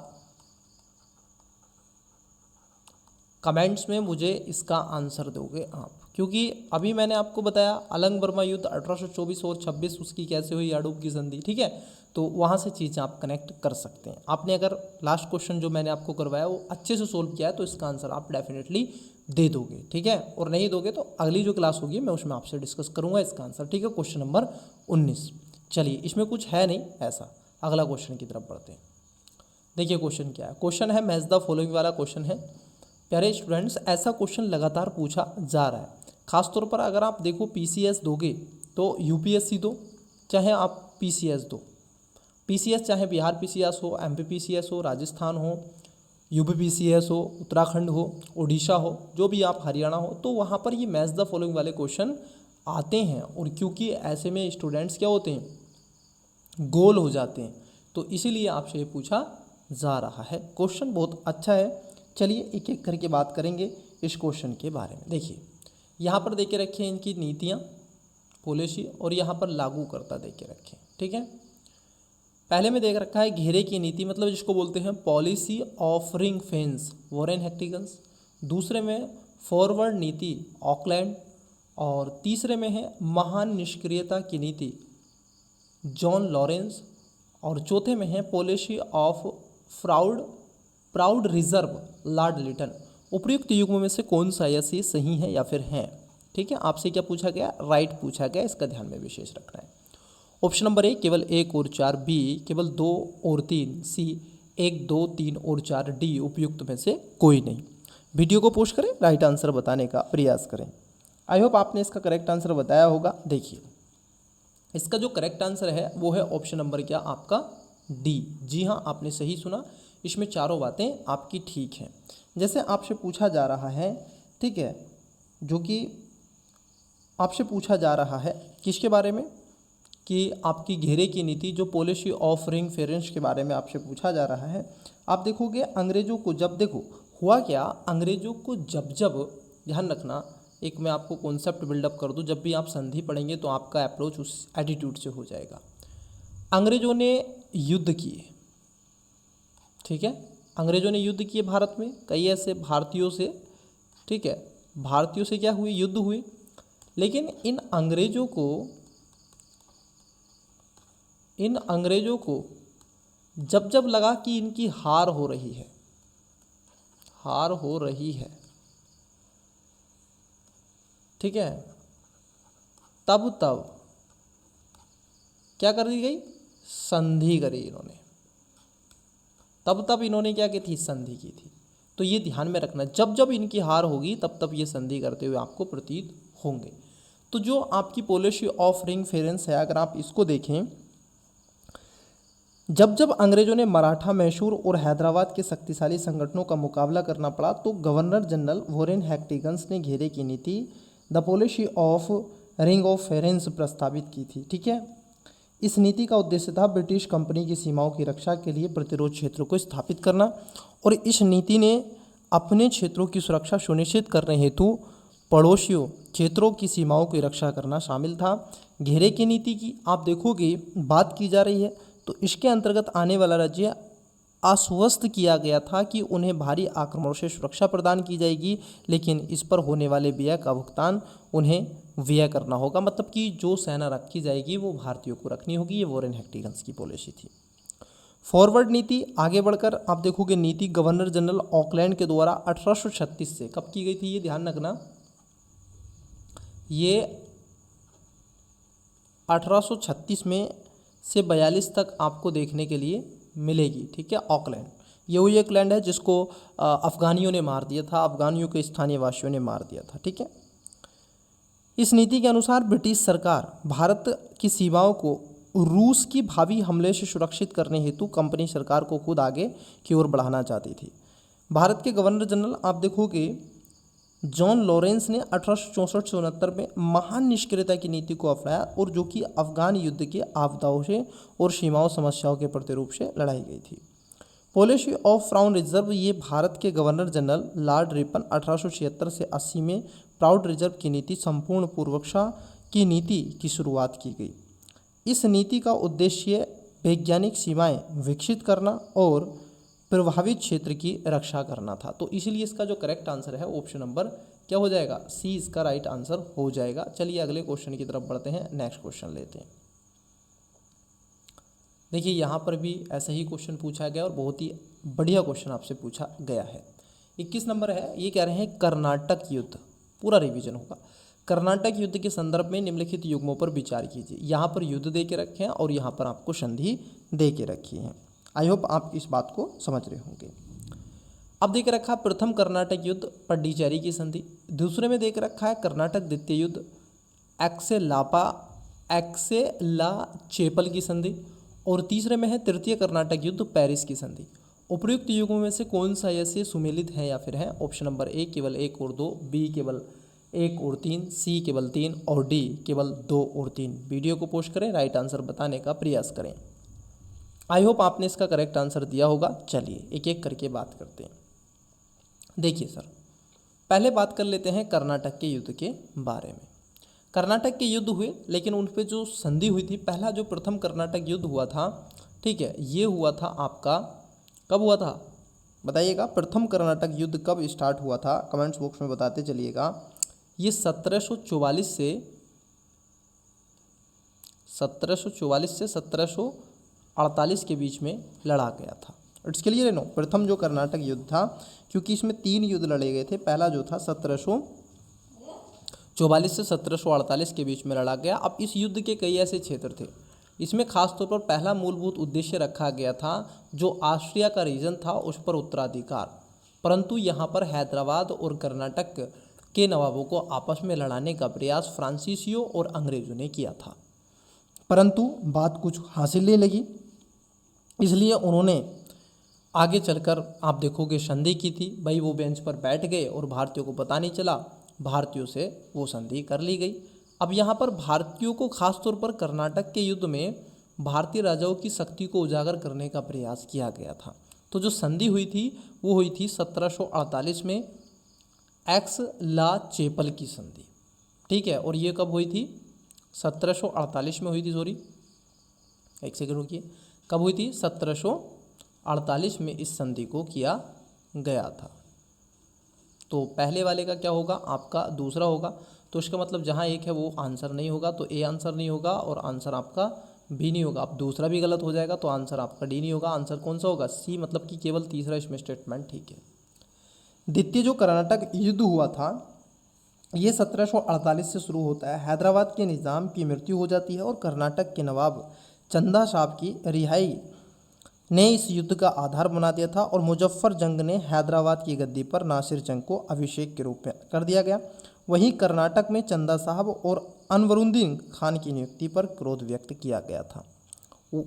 कमेंट्स में मुझे इसका आंसर दोगे आप, क्योंकि अभी मैंने आपको बताया अलंग बर्मा युद्ध 1824 और 26 उसकी कैसे हुई, याडूब की संधि। ठीक है, तो वहाँ से चीज़ें आप कनेक्ट कर सकते हैं। आपने अगर लास्ट क्वेश्चन जो मैंने आपको करवाया वो अच्छे से सोल्व किया है तो इसका आंसर आप डेफिनेटली दे दोगे। ठीक है, और नहीं दोगे तो अगली जो क्लास होगी मैं उसमें आपसे डिस्कस करूँगा इसका आंसर। ठीक है, क्वेश्चन नंबर 19। चलिए, इसमें कुछ है नहीं ऐसा, अगला क्वेश्चन की तरफ बढ़ते हैं। देखिए क्वेश्चन क्या है। क्वेश्चन है मैच द फॉलोइंग वाला क्वेश्चन है। प्यारे स्टूडेंट्स, ऐसा क्वेश्चन लगातार पूछा जा रहा है। खासतौर पर अगर आप देखो पीसीएस दोगे तो यूपीएससी दो, चाहे आप पीसीएस दो। पीसीएस चाहे बिहार पीसीएस हो, एमपी पीसीएस हो, राजस्थान हो, यूपी पीसीएस हो, उत्तराखंड हो, उड़ीसा हो, जो भी आप हरियाणा हो, तो वहाँ पर ये मैच द फॉलोइंग वाले क्वेश्चन आते हैं। और क्योंकि ऐसे में स्टूडेंट्स क्या होते हैं, गोल हो जाते हैं, तो इसीलिए आपसे ये पूछा जा रहा है। क्वेश्चन बहुत अच्छा है। चलिए एक एक करके बात करेंगे इस क्वेश्चन के बारे में। देखिए यहाँ पर देखे रखे हैं इनकी नीतियाँ, पॉलिसी, और यहाँ पर लागूकर्ता देखे रखे हैं। ठीक है, पहले में देख रखा है घेरे की नीति, मतलब जिसको बोलते हैं policy of ring fence, Warren Hastings. दूसरे में फॉरवर्ड नीति, ऑकलैंड। और तीसरे में है महान निष्क्रियता की नीति, जॉन लॉरेंस। और चौथे में है policy of proud reserve, Lord Lytton. उपयुक्त युग्म में से कौन सा या सी सही है या फिर है। ठीक है, आपसे क्या पूछा गया, राइट पूछा गया, इसका ध्यान में विशेष रखना है। ऑप्शन नंबर ए केवल 1 और 4, बी केवल 2 और 3, सी 1, 2, 3 और 4, डी उपयुक्त में से कोई नहीं। वीडियो को पोस्ट करें, राइट आंसर बताने का प्रयास करें। आई होप आपने इसका करेक्ट आंसर बताया होगा। देखिए इसका जो करेक्ट आंसर है वो है ऑप्शन नंबर क्या, आपका डी। जी हाँ, आपने सही सुना, इसमें चारों बातें आपकी ठीक हैं। जैसे आपसे पूछा जा रहा है, ठीक है, जो कि आपसे पूछा जा रहा है किसके बारे में, कि आपकी घेरे की नीति, जो पॉलिसी ऑफ रिंग फेरेंस के बारे में आपसे पूछा जा रहा है। आप देखोगे अंग्रेज़ों को जब, देखो हुआ क्या, अंग्रेज़ों को जब ध्यान रखना, एक मैं आपको कॉन्सेप्ट बिल्डअप कर दूं, जब भी आप संधि पढ़ेंगे तो आपका अप्रोच उस एटीट्यूड से हो जाएगा। अंग्रेज़ों ने युद्ध किए, ठीक है, अंग्रेज़ों ने युद्ध किए भारत में, कई ऐसे भारतीयों से, ठीक है, भारतीयों से क्या हुई, युद्ध हुई। लेकिन इन अंग्रेज़ों को जब लगा कि इनकी हार हो रही है, ठीक है, तब क्या कर दी गई, संधि करी इन्होंने। तब इन्होंने क्या की थी, संधि की थी। तो ये ध्यान में रखना, जब इनकी हार होगी तब ये संधि करते हुए आपको प्रतीत होंगे। तो जो आपकी पॉलिसी ऑफ रिंग फेरेंस है, अगर आप इसको देखें, जब अंग्रेजों ने मराठा, मैसूर और हैदराबाद के शक्तिशाली संगठनों का मुकाबला करना पड़ा, तो गवर्नर जनरल वॉरेन हेस्टिंग्स ने घेरे की नीति, the policy of ring of fence प्रस्तावित की थी। ठीक है, इस नीति का उद्देश्य था ब्रिटिश कंपनी की सीमाओं की रक्षा के लिए प्रतिरोध क्षेत्रों को स्थापित करना, और इस नीति ने अपने क्षेत्रों की सुरक्षा सुनिश्चित करने हेतु पड़ोसियों क्षेत्रों की सीमाओं की रक्षा करना शामिल था। घेरे की नीति की आप देखोगे बात की जा रही है, तो इसके अंतर्गत आने वाला राज्य आश्वस्त किया गया था कि उन्हें भारी आक्रमणों से सुरक्षा प्रदान की जाएगी, लेकिन इस पर होने वाले व्यय का भुगतान उन्हें व्यय करना होगा। मतलब कि जो सेना रखी जाएगी वो भारतीयों को रखनी होगी। ये वॉरेन हेस्टिंग्स की पॉलिसी थी। फॉरवर्ड नीति, आगे बढ़कर आप देखोगे नीति गवर्नर जनरल ऑकलैंड के द्वारा 1836 से कब की गई थी, ये ध्यान रखना, ये 1836 में से 42 तक आपको देखने के लिए मिलेगी। ठीक है, ऑकलैंड ये वही एक लैंड है जिसको अफगानियों ने मार दिया था, अफगानियों के स्थानीय वासियों ने मार दिया था। ठीक है। इस नीति के अनुसार ब्रिटिश सरकार भारत की सीमाओं को रूस की भावी हमले से सुरक्षित करने हेतु कंपनी सरकार को खुद आगे की ओर बढ़ाना चाहती थी। भारत के गवर्नर जनरल आप देखोगे जॉन लॉरेंस ने 1864 में महान निष्क्रियता की नीति को अपनाया और जो कि अफगान युद्ध के आपदाओं से और सीमाओं समस्याओं के प्रतिरूप से लड़ाई गई थी। पॉलिसी ऑफ प्राउड रिजर्व, ये भारत के गवर्नर जनरल लॉर्ड रिपन 1876 से 80 में प्राउड रिजर्व की नीति संपूर्ण पूर्वक्षा की नीति की शुरुआत की गई। इस नीति का उद्देश्य वैज्ञानिक सीमाएं विकसित करना और प्रभावित क्षेत्र की रक्षा करना था। तो इसीलिए इसका जो करेक्ट आंसर है ऑप्शन नंबर क्या हो जाएगा, सी इसका राइट आंसर हो जाएगा। चलिए अगले क्वेश्चन की तरफ बढ़ते हैं, नेक्स्ट क्वेश्चन लेते हैं। देखिए यहाँ पर भी ऐसा ही क्वेश्चन पूछा गया और बहुत ही बढ़िया क्वेश्चन आपसे पूछा गया है। 21 नंबर है, ये कह रहे हैं कर्नाटक युद्ध, पूरा रिवीजन होगा। कर्नाटक युद्ध के संदर्भ में निम्नलिखित युग्मों पर विचार कीजिए। यहाँ पर युद्ध दे के रखे हैं और यहाँ पर आपको संधि दे के रखी है। आई होप आप इस बात को समझ रहे होंगे। अब देख रखा प्रथम कर्नाटक युद्ध पड्डीचेरी की संधि, दूसरे में देख रखा है कर्नाटक द्वितीय युद्ध एक्सेला चेपल की संधि, और तीसरे में है तृतीय कर्नाटक युद्ध पेरिस की संधि। उपयुक्त युगों में से कौन सा ऐसे सुमेलित है या फिर है? ऑप्शन नंबर ए केवल 1 और 2, बी केवल 1 और 3, सी केवल 3 और डी केवल 2 और 3। वीडियो को पोस्ट करें, राइट आंसर बताने का प्रयास करें। आई होप आपने इसका करेक्ट आंसर दिया होगा। चलिए एक एक करके बात करते हैं। देखिए सर, पहले बात कर लेते हैं कर्नाटक के युद्ध के बारे में। कर्नाटक के युद्ध हुए, लेकिन उन पे जो संधि हुई थी, पहला जो प्रथम कर्नाटक युद्ध हुआ था, ठीक है, ये हुआ था आपका, कब हुआ था बताइएगा? प्रथम कर्नाटक युद्ध कब स्टार्ट हुआ था? कमेंट्स बॉक्स में बताते चलिएगा। ये 1744 से 1748 के बीच में लड़ा गया था। इट्स क्लियर है नो? प्रथम जो कर्नाटक युद्ध था, क्योंकि इसमें 3 युद्ध लड़े गए थे। पहला जो था 1744 से 1748 के बीच में लड़ा गया। अब इस युद्ध के कई ऐसे क्षेत्र थे, इसमें खासतौर पर पहला मूलभूत उद्देश्य रखा गया था जो ऑस्ट्रिया का रीजन था उस पर उत्तराधिकार, परंतु यहाँ पर हैदराबाद और कर्नाटक के नवाबों को आपस में लड़ाने का प्रयास फ्रांसीसियों और अंग्रेजों ने किया था, परंतु बात कुछ हासिल नहीं लगी। इसलिए उन्होंने आगे चलकर आप देखोगे संधि की थी। भाई वो बेंच पर बैठ गए और भारतीयों को पता नहीं चला, भारतीयों से वो संधि कर ली गई। अब यहाँ पर भारतीयों को खासतौर पर कर्नाटक के युद्ध में भारतीय राजाओं की शक्ति को उजागर करने का प्रयास किया गया था। तो जो संधि हुई थी वो हुई थी 1748 में, एक्सेला-चेपल की संधि, ठीक है। और ये कब हुई थी? 1748 में हुई थी, सॉरी एक सेकंड रुकिए, कब हुई थी? 1748 में इस संधि को किया गया था। तो पहले वाले का क्या होगा? आपका दूसरा होगा। तो इसका मतलब जहाँ एक है वो आंसर नहीं होगा, तो ए आंसर नहीं होगा और आंसर आपका बी नहीं होगा। अब दूसरा भी गलत हो जाएगा तो आंसर आपका डी नहीं होगा। आंसर कौन सा होगा? सी, मतलब कि केवल तीसरा इसमें स्टेटमेंट ठीक है। द्वितीय जो कर्नाटक युद्ध हुआ था ये 1748 से शुरू होता है। हैदराबाद के निज़ाम की मृत्यु हो जाती है और कर्नाटक के नवाब चंदा साहब की रिहाई ने इस युद्ध का आधार बना दिया था और मुजफ्फर जंग ने हैदराबाद की गद्दी पर नासिर जंग को अभिषेक के रूप में कर दिया गया। वहीं कर्नाटक में चंदा साहब और अनवरुद्दीन खान की नियुक्ति पर क्रोध व्यक्त किया गया था।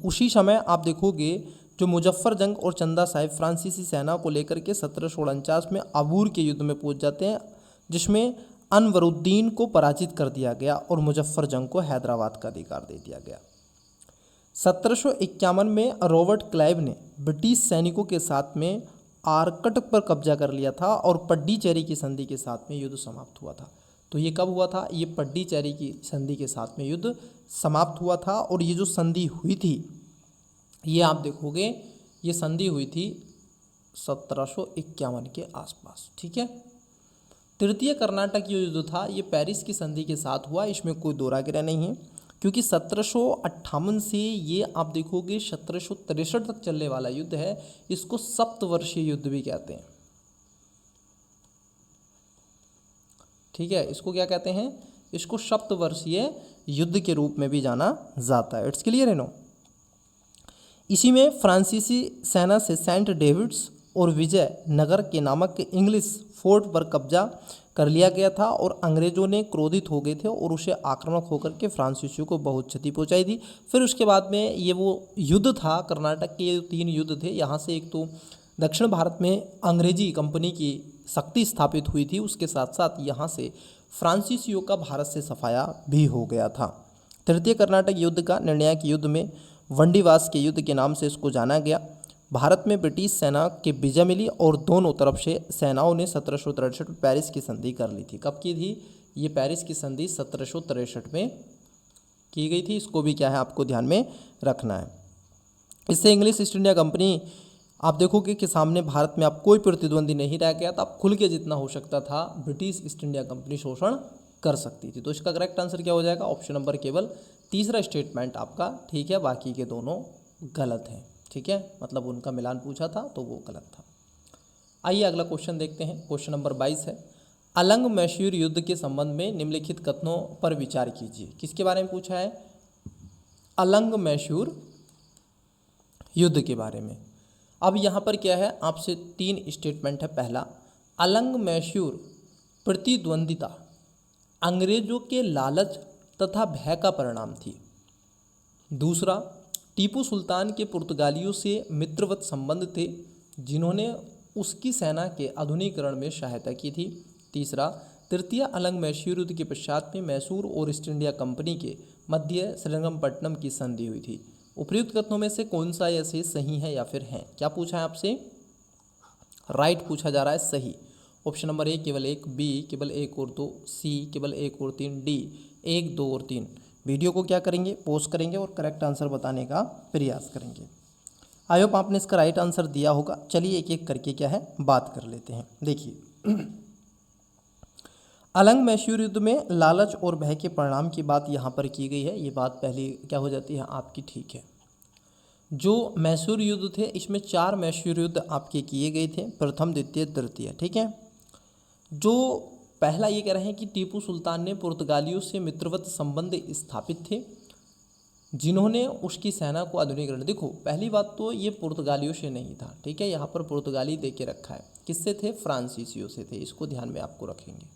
उसी समय आप देखोगे जो मुजफ्फर जंग और चंदा साहब फ्रांसीसी सेना को लेकर के 1749 में अबूर के युद्ध में पहुंच जाते हैं, जिसमें अनवरुद्दीन को पराजित कर दिया गया और मुजफ्फर जंग को हैदराबाद का अधिकार दे दिया गया। 1751 में रॉबर्ट क्लाइव ने ब्रिटिश सैनिकों के साथ में आरकट पर कब्जा कर लिया था और पड्डीचेरी की संधि के साथ में युद्ध समाप्त हुआ था। तो ये कब हुआ था? ये पड्डीचेरी की संधि के साथ में युद्ध समाप्त हुआ था। और ये जो संधि हुई थी ये आप देखोगे ये संधि हुई थी 1751 के आसपास, ठीक है। तृतीय कर्नाटक युद्ध था ये पेरिस की संधि के साथ हुआ, इसमें कोई दोरागिरा नहीं है, क्योंकि 1758 से ये आप देखोगे 1763 तक चलने वाला युद्ध है। इसको सप्तवर्षीय युद्ध भी कहते हैं, ठीक है। इसको क्या कहते हैं? इसको सप्तवर्षीय युद्ध के रूप में भी जाना जाता है। इट्स क्लियर है नो? इसी में फ्रांसीसी सेना से सेंट डेविड्स और विजय नगर के नामक इंग्लिश फोर्ट पर कब्जा कर लिया गया था और अंग्रेजों ने क्रोधित हो गए थे और उसे आक्रामक होकर के फ्रांसीसियों को बहुत क्षति पहुंचाई थी। फिर उसके बाद में ये वो युद्ध था, कर्नाटक के ये 3 युद्ध थे। यहाँ से एक तो दक्षिण भारत में अंग्रेजी कंपनी की शक्ति स्थापित हुई थी, उसके साथ साथ यहाँ से फ्रांसीसियों का भारत से सफाया भी हो गया था। तृतीय कर्नाटक युद्ध का निर्णायक युद्ध में वंडीवास के युद्ध के नाम से इसको जाना गया। भारत में ब्रिटिश सेना की विजय मिली और दोनों तरफ से सेनाओं ने 1763 में पेरिस की संधि कर ली थी। कब की थी ये पेरिस की संधि? 1763 में की गई थी। इसको भी क्या है आपको ध्यान में रखना है। इससे इंग्लिश ईस्ट इंडिया कंपनी आप देखोगे कि सामने भारत में आप कोई प्रतिद्वंदी नहीं रह गया था। आप खुल के जितना हो सकता था ब्रिटिश ईस्ट इंडिया कंपनी शोषण कर सकती थी। तो इसका करेक्ट आंसर क्या हो जाएगा? ऑप्शन नंबर केवल तीसरा स्टेटमेंट आपका ठीक है, बाकी के दोनों गलत हैं। ठीक है, मतलब उनका मिलान पूछा था तो वो गलत था। आइए अगला क्वेश्चन देखते हैं। क्वेश्चन नंबर 22 है, अलंग मैसूर युद्ध के संबंध में निम्नलिखित कथनों पर विचार कीजिए। किसके बारे में पूछा है? अलंग मैसूर युद्ध के बारे में। अब यहाँ पर क्या है, आपसे 3 स्टेटमेंट है। पहला, अलंग मैसूर प्रतिद्वंदिता अंग्रेजों के लालच तथा भय का परिणाम थी। दूसरा, टीपू सुल्तान के पुर्तगालियों से मित्रवत संबंध थे जिन्होंने उसकी सेना के आधुनिकीकरण में सहायता की थी। तीसरा, तृतीय अलंग मैसूर युद्ध के पश्चात में मैसूर और ईस्ट इंडिया कंपनी के मध्य श्रीरंगपट्टनम की संधि हुई थी। उपयुक्त कथनों में से कौन सा ऐसे सही है या फिर है? क्या पूछा है आपसे? राइट पूछा जा रहा है, सही। ऑप्शन नंबर ए केवल 1, बी केवल 1 और 2, सी केवल 1 और 3, डी 1, 2 और 3। वीडियो को क्या करेंगे? पॉज करेंगे और करेक्ट आंसर बताने का प्रयास करेंगे। आई होप आपने इसका राइट आंसर दिया होगा। चलिए एक एक करके क्या है बात कर लेते हैं। देखिए, अलंग मैसूर युद्ध में लालच और भय के परिणाम की बात यहाँ पर की गई है। ये बात पहली क्या हो जाती है आपकी? ठीक है। जो मैसूर युद्ध थे इसमें 4 मैसूर युद्ध आपके किए गए थे, प्रथम, द्वितीय, तृतीय। ठीक है। जो पहला ये कह रहे हैं कि टीपू सुल्तान ने पुर्तगालियों से मित्रवत संबंध स्थापित थे जिन्होंने उसकी सेना को आधुनिकीकरण। देखो, पहली बात तो ये पुर्तगालियों से नहीं था। ठीक है, यहाँ पर पुर्तगाली दे के रखा है। किससे थे? फ्रांसीसियों से थे। इसको ध्यान में आपको रखेंगे,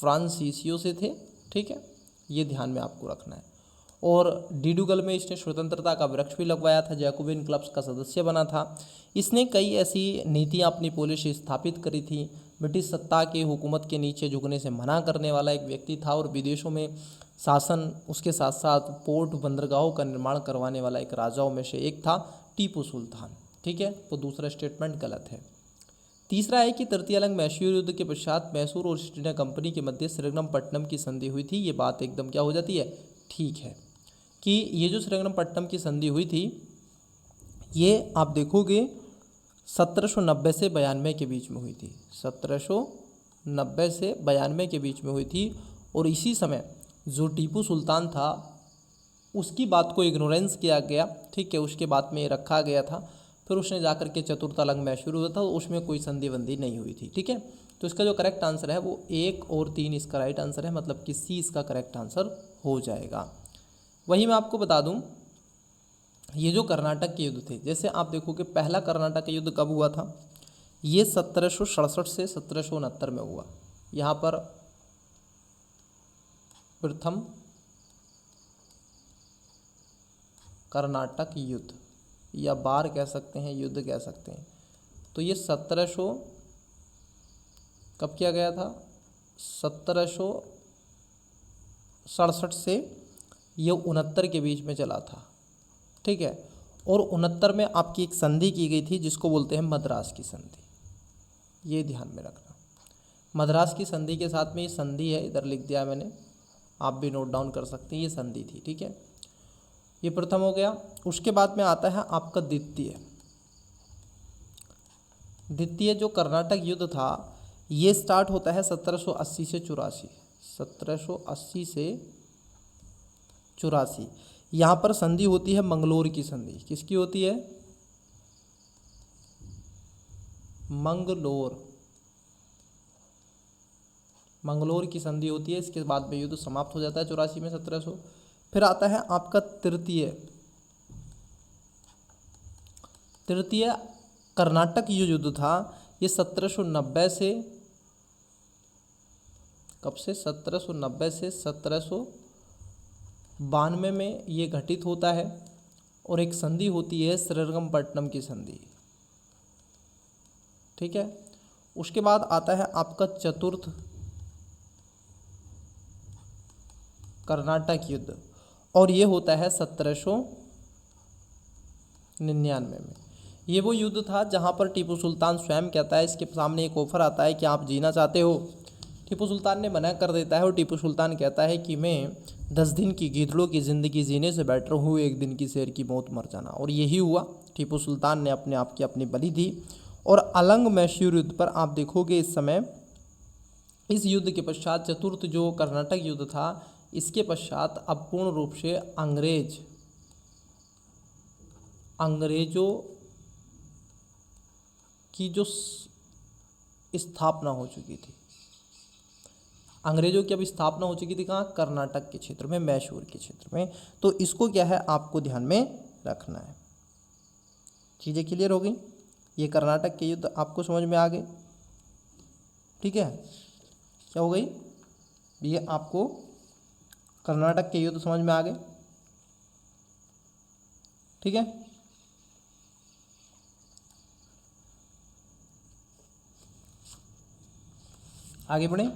फ्रांसीसियों से थे। ठीक है, ये ध्यान में आपको रखना है। और डिडुगल में इसने स्वतंत्रता का वृक्ष भी लगवाया था, जैकोबिन क्लब्स का सदस्य बना था। इसने कई ऐसी नीतियाँ अपनी पॉलिसी स्थापित करी थी। ब्रिटिश सत्ता के हुकूमत के नीचे झुकने से मना करने वाला एक व्यक्ति था और विदेशों में शासन, उसके साथ साथ पोर्ट बंदरगाहों का निर्माण करवाने वाला एक राजाओं में से एक था टीपू सुल्तान। ठीक है, तो दूसरा स्टेटमेंट गलत है। तीसरा है कि तृतीय अलंग मैसूर युद्ध के पश्चात मैसूर और ईस्ट इंडिया कंपनी के मध्य श्रीरंगपट्टनम की संधि हुई थी। ये बात एकदम क्या हो जाती है? ठीक है, कि ये जो श्रीरंगपट्टनम की संधि हुई थी ये आप देखोगे 1790 से 92 के बीच में हुई थी। 1790 से 92 के बीच में हुई थी। और इसी समय जो टीपू सुल्तान था उसकी बात को इग्नोरेंस किया गया। ठीक है, उसके बाद में रखा गया था। फिर उसने जाकर के चतुर्थ अलंग मैसूर हुआ था, उसमें कोई संधि बंदी नहीं हुई थी। ठीक है, तो इसका जो करेक्ट आंसर है वो 1 और 3 इसका राइट आंसर है, मतलब कि सी इसका करेक्ट आंसर हो जाएगा। वही मैं आपको बता दूं, ये जो कर्नाटक के युद्ध थे, जैसे आप देखोगे पहला कर्नाटक का युद्ध कब हुआ था? ये 1767 से 1769 में हुआ। यहाँ पर प्रथम कर्नाटक युद्ध या बार कह सकते हैं, युद्ध कह सकते हैं। तो ये 1700 कब किया गया था? 1767 से ये 69 के बीच में चला था। ठीक है, और 69 में आपकी एक संधि की गई थी जिसको बोलते हैं मद्रास की संधि। ये ध्यान में रखना, मद्रास की संधि के साथ में ये संधि है, इधर लिख दिया मैंने, आप भी नोट डाउन कर सकते हैं, ये संधि थी। ठीक है, ये प्रथम हो गया। उसके बाद में आता है आपका द्वितीय। द्वितीय जो कर्नाटक युद्ध था ये स्टार्ट होता है 1780 से 84, 1780 से 84। यहाँ पर संधि होती है मंगलोर की संधि। किसकी होती है? मंगलोर की संधि होती है। इसके बाद में युद्ध समाप्त हो जाता है 84 में 1700। फिर आता है आपका तृतीय कर्नाटक युद्ध था। ये 1790 से, कब से, 1790 से 1792 में ये घटित होता है और एक संधि होती है श्रीरंगपट्टनम की संधि। ठीक है। उसके बाद आता है आपका चतुर्थ कर्नाटक युद्ध और ये होता है 1799 में। ये वो युद्ध था जहाँ पर टीपू सुल्तान स्वयं कहता है, इसके सामने एक ऑफर आता है कि आप जीना चाहते हो। टीपू सुल्तान ने मना कर देता है और टीपू सुल्तान कहता है कि मैं 10 दिन की गीदड़ों की ज़िंदगी जीने से बेटर हूँ 1 दिन की शेर की मौत मर जाना। और यही हुआ, टीपू सुल्तान ने अपने आप की अपनी बलि दी। और अलंग मैसूर युद्ध पर आप देखोगे इस समय, इस युद्ध के पश्चात चतुर्थ जो कर्नाटक युद्ध था, इसके पश्चात अब पूर्ण रूप से अंग्रेजों की जो स्थापना हो चुकी थी, अंग्रेजों की अब स्थापना हो चुकी थी कहाँ, कर्नाटक के क्षेत्र में, मैसूर के क्षेत्र में। तो इसको क्या है, आपको ध्यान में रखना है। चीज़ें क्लियर हो गई। ये कर्नाटक के युद्ध आपको समझ में आ गए। ठीक है, क्या हो गई, ये आपको कर्नाटक के युद्ध समझ में आ गए। ठीक है, आगे बढ़ें।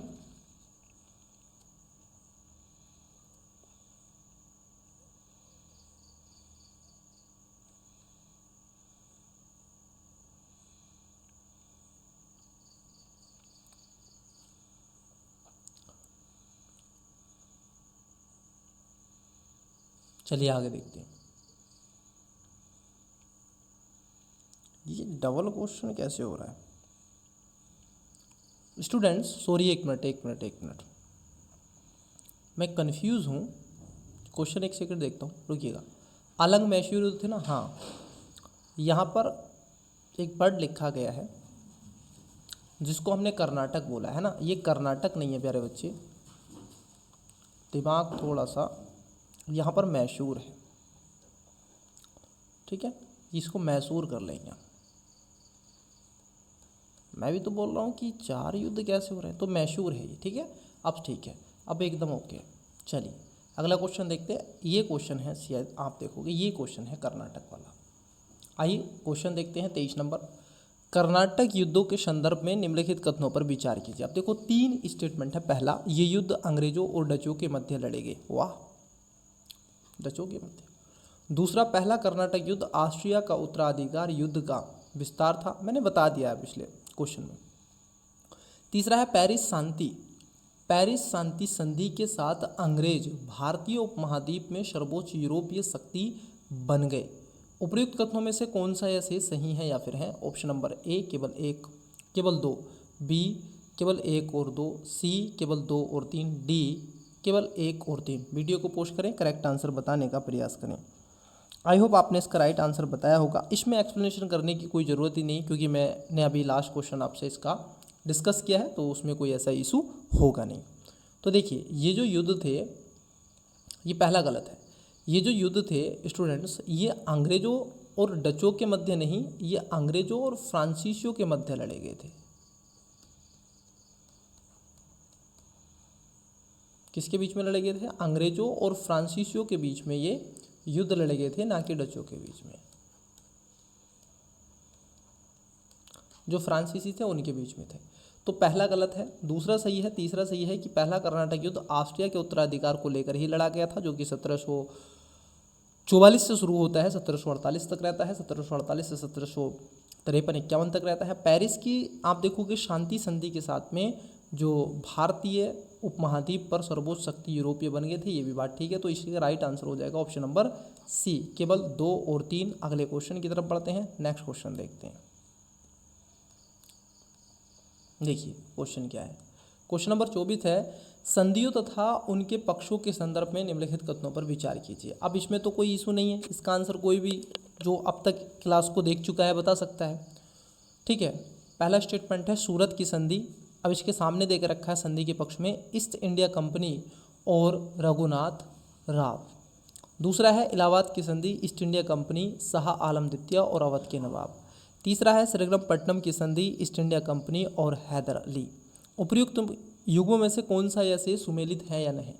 चलिए आगे देखते हैं। ये डबल क्वेश्चन कैसे हो रहा है स्टूडेंट्स? सॉरी, एक मिनट, मैं कंफ्यूज हूँ। क्वेश्चन एक सेकंड देखता हूँ, रुकिएगा। अलंग मैसूर युद्ध थे ना, हाँ, यहाँ पर एक वर्ड लिखा गया है जिसको हमने कर्नाटक बोला है ना, ये कर्नाटक नहीं है प्यारे बच्चे, दिमाग थोड़ा सा, यहाँ पर मैसूर है। ठीक है, इसको मैसूर कर लेंगे। मैं भी तो बोल रहा हूँ कि 4 युद्ध कैसे हो रहे हैं, तो मैसूर है ये। ठीक है, अब ठीक है, अब एकदम ओके। चलिए अगला क्वेश्चन देखते हैं। ये क्वेश्चन है, शायद आप देखोगे, ये क्वेश्चन है कर्नाटक वाला। आइए क्वेश्चन देखते हैं 23 नंबर। कर्नाटक युद्धों के संदर्भ में निम्नलिखित कथनों पर विचार कीजिए। अब देखो 3 स्टेटमेंट है। पहला, ये युद्ध अंग्रेजों और डचों के मध्य लड़े गए। वाह, डचों के मध्य। दूसरा, पहला कर्नाटक युद्ध ऑस्ट्रिया का उत्तराधिकार युद्ध का विस्तार था, मैंने बता दिया है पिछले क्वेश्चन में। तीसरा है पेरिस शांति संधि के साथ अंग्रेज भारतीय उपमहाद्वीप में सर्वोच्च यूरोपीय शक्ति बन गए। उपयुक्त कथनों में से कौन सा ऐसे सही है या फिर है? ऑप्शन नंबर ए केवल 1 केवल 2, बी केवल 1 और 2, सी केवल 2 और 3, डी केवल 1 और 3। वीडियो को पोस्ट करें, करेक्ट आंसर बताने का प्रयास करें। आई होप आपने इसका राइट आंसर बताया होगा। इसमें एक्सप्लेनेशन करने की कोई ज़रूरत ही नहीं, क्योंकि मैंने अभी लास्ट क्वेश्चन आपसे इसका डिस्कस किया है, तो उसमें कोई ऐसा इशू होगा नहीं। तो देखिए, ये जो युद्ध थे, ये पहला गलत है। ये जो युद्ध थे स्टूडेंट्स, ये अंग्रेजों और डचों के मध्य नहीं, ये अंग्रेजों और फ्रांसीसियों के मध्य लड़े गए थे। किसके बीच में लड़े गए थे? अंग्रेजों और फ्रांसीसियों के बीच में ये युद्ध लड़े गए थे, ना कि डचों के बीच में। जो फ्रांसीसी थे उनके बीच में थे। तो पहला गलत है, दूसरा सही है। तीसरा सही है कि पहला कर्नाटक युद्ध ऑस्ट्रिया के उत्तराधिकार को लेकर ही लड़ा गया था, जो कि 1744 से शुरू होता है, 1748 तक रहता है, 1748 से 1753-51 तक रहता है। पेरिस की आप देखोगे शांति संधि के साथ में जो भारतीय उपमहाद्वीप पर सर्वोच्च शक्ति यूरोपीय बन गए थे, ये भी बात ठीक है। तो इसका राइट आंसर हो जाएगा ऑप्शन नंबर सी, केवल 2 और 3। अगले क्वेश्चन की तरफ बढ़ते हैं, नेक्स्ट क्वेश्चन देखते हैं। देखिए क्वेश्चन क्या है। क्वेश्चन नंबर 24 है, संधियों तथा उनके पक्षों के संदर्भ में निम्नलिखित कथनों पर विचार कीजिए। अब इसमें तो कोई इशू नहीं है, इसका आंसर कोई भी जो अब तक क्लास को देख चुका है बता सकता है। ठीक है, पहला स्टेटमेंट है सूरत की संधि। अब इसके सामने देकर रखा है संधि के पक्ष में ईस्ट इंडिया कंपनी और रघुनाथ राव। दूसरा है इलाहाबाद की संधि, east India company, Shah Alam द्वितीय और अवध के नवाब। तीसरा है श्रीरंगपट्टनम की संधि, ईस्ट इंडिया कंपनी और हैदर अली। उपर्युक्त युगों में से कौन सा ऐसे सुमेलित है या नहीं?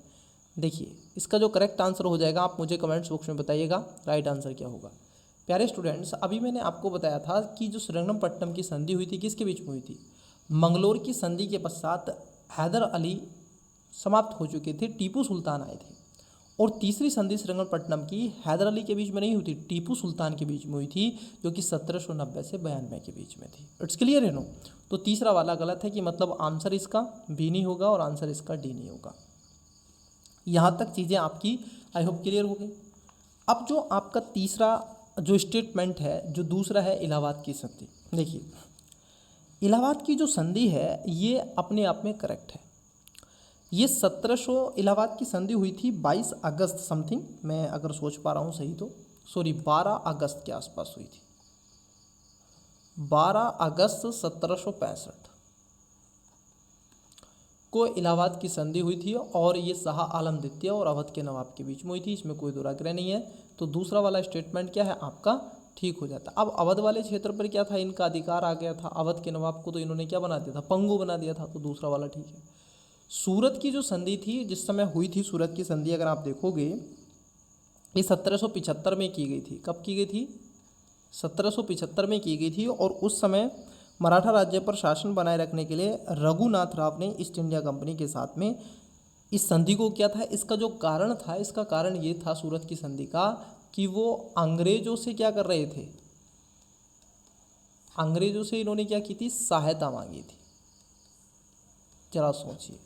देखिए इसका जो करेक्ट आंसर हो जाएगा आप मुझे कमेंट्स बॉक्स में बताइएगा राइट आंसर क्या होगा। प्यारे स्टूडेंट्स, अभी मैंने आपको बताया था कि जो श्रीरंगपट्टनम की संधि हुई थी किसके बीच में हुई थी? मंगलोर की संधि के पश्चात हैदर अली समाप्त हो चुके थे, टीपू सुल्तान आए थे। और तीसरी संधि श्रीरंगपट्टनम की हैदर अली के बीच में नहीं हुई थी, टीपू सुल्तान के बीच में हुई थी, जो कि 1790 से 92 के बीच में थी। इट्स क्लियर है नो? तो तीसरा वाला गलत है कि मतलब आंसर इसका बी नहीं होगा और आंसर इसका डी नहीं होगा। यहाँ तक चीज़ें आपकी आई होप क्लियर हो गई। अब जो आपका तीसरा जो स्टेटमेंट है, जो दूसरा है इलाहाबाद की संधि, देखिए इलाहाबाद की जो संधि है ये अपने आप में करेक्ट है। ये 1700 इलाहाबाद की संधि हुई थी 22 अगस्त समथिंग, मैं अगर सोच पा रहा हूँ सही तो, सॉरी 12 अगस्त के आसपास हुई थी, 12 अगस्त 1765 को इलाहाबाद की संधि हुई थी और ये शाह आलम द्वितीय और अवध के नवाब के बीच में हुई थी, इसमें कोई दुराग्रह नहीं है। तो दूसरा वाला स्टेटमेंट क्या है आपका ठीक हो जाता। अब अवध वाले क्षेत्र पर क्या था, इनका अधिकार आ गया था, अवध के नवाब को तो इन्होंने क्या बना दिया था, पंगु बना दिया था, तो दूसरा वाला ठीक है। सूरत की जो संधि थी जिस समय हुई थी, सूरत की संधि अगर आप देखोगे ये 1775 में की गई थी। कब की गई थी? 1775 में की गई थी। और उस समय मराठा राज्य पर शासन बनाए रखने के लिए रघुनाथ राव ने ईस्ट इंडिया कंपनी के साथ में इस संधि को किया था। इसका जो कारण था, इसका कारण ये था सूरत की संधि का कि वो अंग्रेजों से क्या कर रहे थे, अंग्रेजों से इन्होंने क्या की थी, सहायता मांगी थी। जरा सोचिए,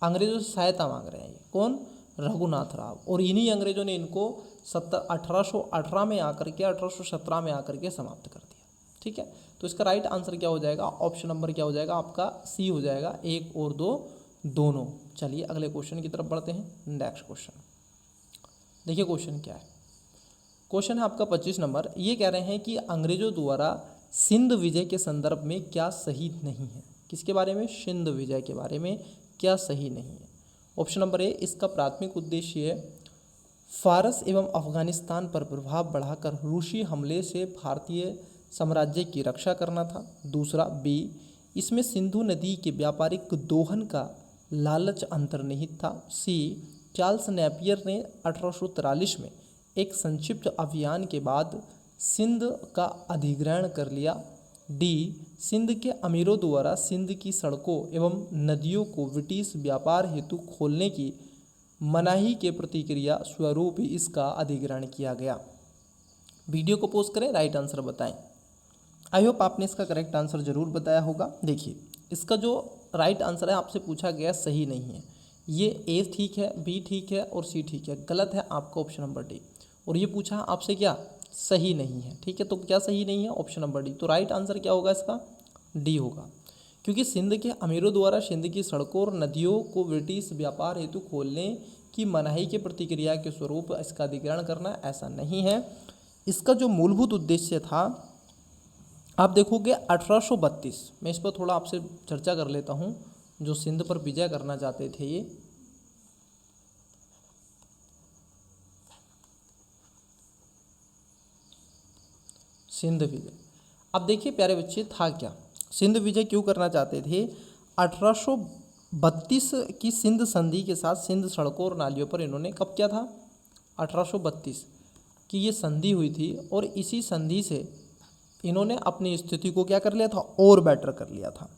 अंग्रेजों से सहायता मांग रहे हैं ये कौन, रघुनाथ राव, और इन्हीं अंग्रेजों ने इनको 1818 में आकर के 1817 में आकर के समाप्त कर दिया। ठीक है, तो इसका राइट आंसर क्या हो जाएगा, ऑप्शन नंबर क्या हो जाएगा आपका, सी हो जाएगा, 1 और 2 दोनों। चलिए अगले क्वेश्चन की तरफ बढ़ते हैं। नेक्स्ट क्वेश्चन देखिए, क्वेश्चन क्या है, क्वेश्चन है आपका 25 नंबर। ये कह रहे हैं कि अंग्रेजों द्वारा सिंध विजय के संदर्भ में क्या सही नहीं है? किसके बारे में? सिंध विजय के बारे में क्या सही नहीं है? ऑप्शन नंबर ए, इसका प्राथमिक उद्देश्य फारस एवं अफगानिस्तान पर प्रभाव बढ़ाकर रूसी हमले से भारतीय साम्राज्य की रक्षा करना था। दूसरा बी, इसमें सिंधु नदी के व्यापारिक दोहन का लालच अंतर्निहित था। सी, चार्ल्स नेपियर ने 1843 में एक संक्षिप्त अभियान के बाद सिंध का अधिग्रहण कर लिया। डी, सिंध के अमीरों द्वारा सिंध की सड़कों एवं नदियों को ब्रिटिश व्यापार हेतु खोलने की मनाही के प्रतिक्रिया स्वरूप इसका अधिग्रहण किया गया। वीडियो को पॉज करें, राइट आंसर बताएं। आई होप आपने इसका करेक्ट आंसर जरूर बताया होगा। देखिए इसका जो राइट आंसर है आपसे पूछा गया सही नहीं है, ये ए ठीक है, बी ठीक है और सी ठीक है। गलत है आपका ऑप्शन नंबर डी। और ये पूछा आपसे क्या सही नहीं है, ठीक है, तो क्या सही नहीं है, ऑप्शन नंबर डी। तो राइट आंसर क्या होगा इसका, डी होगा, क्योंकि सिंध के अमीरों द्वारा सिंध की सड़कों और नदियों को ब्रिटिश व्यापार हेतु खोलने की मनाही के प्रतिक्रिया के स्वरूप इसका अधिग्रहण करना ऐसा नहीं है। इसका जो मूलभूत उद्देश्य था आप देखोगे 1832, मैं इस पर थोड़ा आपसे चर्चा कर लेता हूँ। जो सिंध पर विजय करना चाहते थे ये सिंध विजय, अब देखिए प्यारे बच्चे था क्या, सिंध विजय क्यों करना चाहते थे? 1832 की सिंध संधि के साथ सिंध सड़कों और नालियों पर इन्होंने कब किया था, 1832 की ये संधि हुई थी और इसी संधि से इन्होंने अपनी स्थिति को क्या कर लिया था, और बेटर कर लिया था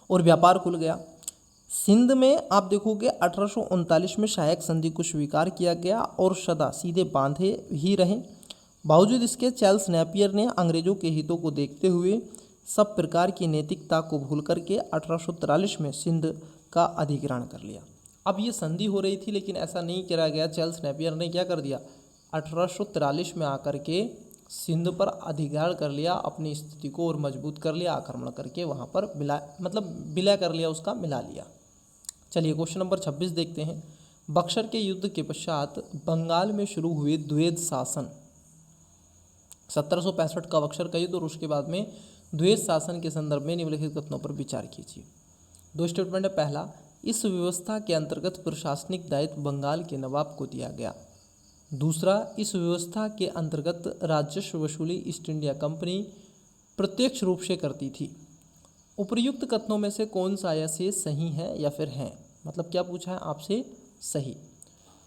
और व्यापार खुल गया। सिंध में आप देखोगे 1839 में सहायक संधि को स्वीकार किया गया और सदा सीधे बांधे ही रहे। बावजूद इसके चार्ल्स नेपियर ने अंग्रेजों के हितों को देखते हुए सब प्रकार की नैतिकता को भूल करके 1843 में सिंध का अधिग्रहण कर लिया। अब ये संधि हो रही थी लेकिन ऐसा नहीं किया गया, चार्ल्स नेपियर ने क्या कर दिया, 1843 में आकर के सिंध पर अधिग्रहण कर लिया, अपनी स्थिति को और मजबूत कर लिया, आक्रमण करके वहाँ पर विलय कर लिया, उसका मिला लिया। चलिए क्वेश्चन नंबर 26 देखते हैं। बक्सर के युद्ध के पश्चात बंगाल में शुरू हुए द्वैध शासन, 1765 का बक्सर का युद्ध और उसके बाद में द्वैध शासन के संदर्भ में निम्नलिखित कथनों पर विचार कीजिए। दो स्टेटमेंट है। पहला, इस व्यवस्था के अंतर्गत प्रशासनिक दायित्व बंगाल के नवाब को दिया गया। दूसरा, इस व्यवस्था के अंतर्गत राजस्व वसूली ईस्ट इंडिया कंपनी प्रत्यक्ष रूप से करती थी। उपर्युक्त कथनों में से कौन सा या से सही है या फिर है, मतलब क्या पूछा है आपसे, सही।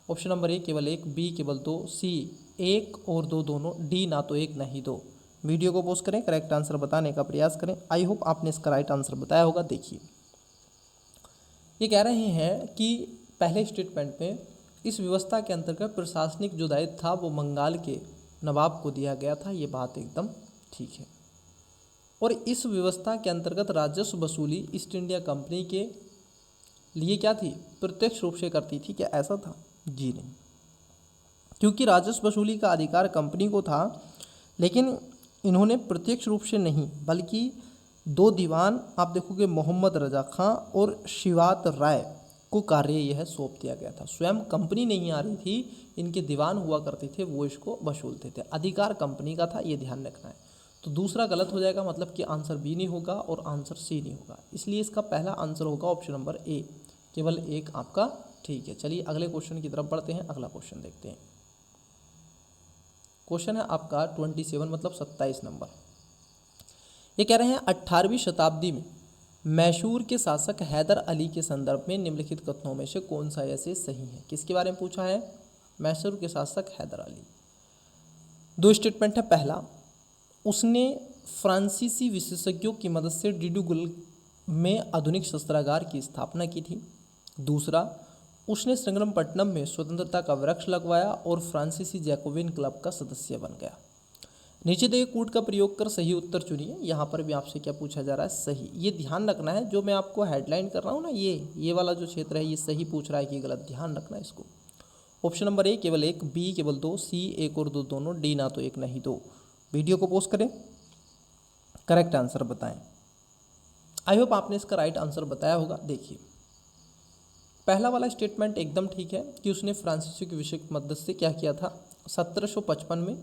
ऑप्शन नंबर ए केवल एक, बी केवल दो, सी एक और दो दोनों, डी ना तो एक ना ही दो। वीडियो को पॉज करें, करेक्ट आंसर बताने का प्रयास करें। आई होप आपने इसका राइट आंसर बताया होगा। देखिए, ये कह रहे हैं कि पहले स्टेटमेंट में इस व्यवस्था के अंतर्गत प्रशासनिक जो दायित्व था वो बंगाल के नवाब को दिया गया था। ये बात एकदम ठीक है। और इस व्यवस्था के अंतर्गत राजस्व वसूली ईस्ट इंडिया कंपनी के लिए क्या थी, प्रत्यक्ष रूप से करती थी। क्या ऐसा था? जी नहीं, क्योंकि राजस्व वसूली का अधिकार कंपनी को था, लेकिन इन्होंने प्रत्यक्ष रूप से नहीं बल्कि दो दीवान, आप देखोगे मोहम्मद रजा खां और शिवात राय को कार्य यह सौंप दिया गया था। स्वयं कंपनी नहीं आ रही थी, इनके दीवान हुआ करते थे, वो इसको वसूलते थे। अधिकार कंपनी का था, ये ध्यान रखना है। तो दूसरा गलत हो जाएगा, मतलब कि आंसर बी नहीं होगा और आंसर सी नहीं होगा। इसलिए इसका पहला आंसर होगा ऑप्शन नंबर ए, केवल एक आपका ठीक है। चलिए अगले क्वेश्चन की तरफ बढ़ते हैं। अगला क्वेश्चन देखते हैं। क्वेश्चन है आपका 27 मतलब 27 नंबर। ये कह रहे हैं 18वीं शताब्दी में मैसूर के शासक हैदर अली के संदर्भ में निम्नलिखित कथनों में से कौन सा ऐसे सही है। किसके बारे में पूछा है? मैसूर के शासक हैदर अली। दो स्टेटमेंट है। पहला, उसने फ्रांसीसी विशेषज्ञों की मदद से डिडुगुल में आधुनिक शस्त्रागार की स्थापना की थी। दूसरा, उसने श्रीरंगपट्टनम में स्वतंत्रता का वृक्ष लगवाया और फ्रांसीसी जैकोबिन क्लब का सदस्य बन गया। नीचे दिए कूट का प्रयोग कर सही उत्तर चुनिए। यहाँ पर भी आपसे क्या पूछा जा रहा है? सही। ये ध्यान रखना है, जो मैं आपको हेडलाइन कर रहा हूँ ना, ये वाला जो क्षेत्र है, ये सही पूछ रहा है कि गलत, ध्यान रखना है इसको। ऑप्शन नंबर ए केवल एक, बी केवल दो, सी एक और दो दोनों, डी ना तो एक ना ही दो। वीडियो को पॉज करें, करेक्ट आंसर बताएं। आई होप आपने इसका राइट आंसर बताया होगा। देखिए, पहला वाला स्टेटमेंट एकदम ठीक है कि उसने फ्रांसीसी की विशेष मदद से क्या किया था, 1755 में,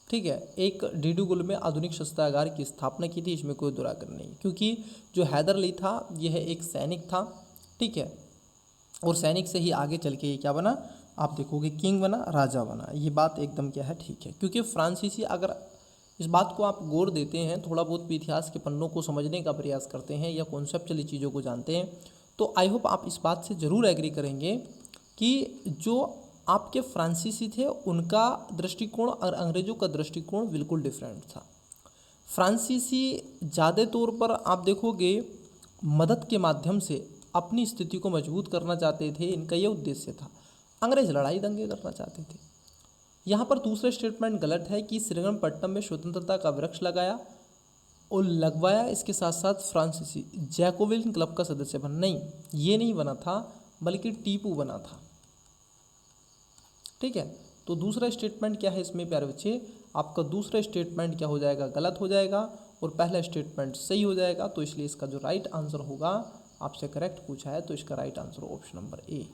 ठीक है, एक डिडुगुल में आधुनिक शस्त्रागार की स्थापना की थी। इसमें कोई दुरागत नहीं, क्योंकि जो हैदर अली था यह एक सैनिक था, ठीक है, और सैनिक से ही आगे चल के ये क्या बना, आप देखोगे किंग बना, राजा बना। ये बात एकदम क्या है, ठीक है। क्योंकि फ्रांसीसी, अगर इस बात को आप गौर देते हैं, थोड़ा बहुत भी इतिहास के पन्नों को समझने का प्रयास करते हैं या कॉन्सेप्चुअली चीज़ों को जानते हैं, तो आई होप आप इस बात से ज़रूर एग्री करेंगे कि जो आपके फ्रांसीसी थे उनका दृष्टिकोण और अंग्रेज़ों का दृष्टिकोण बिल्कुल डिफरेंट था। फ्रांसीसी ज़्यादा तौर पर आप देखोगे मदद के माध्यम से अपनी स्थिति को मजबूत करना चाहते थे, इनका ये उद्देश्य था। अंग्रेज लड़ाई दंगे करना चाहते थे। यहाँ पर दूसरा स्टेटमेंट गलत है कि श्रीरंगपट्टनम में स्वतंत्रता का वृक्ष लगाया और लगवाया, इसके साथ साथ फ्रांसीसी जैकोबिन क्लब का सदस्य बना। नहीं, ये नहीं बना था, बल्कि टीपू बना था, ठीक है। तो दूसरा स्टेटमेंट क्या है इसमें प्यारे बच्चे, आपका दूसरा स्टेटमेंट क्या हो जाएगा, गलत हो जाएगा, और पहला स्टेटमेंट सही हो जाएगा। तो इसलिए इसका जो राइट आंसर होगा, आपसे करेक्ट पूछा है तो इसका right answer option number A.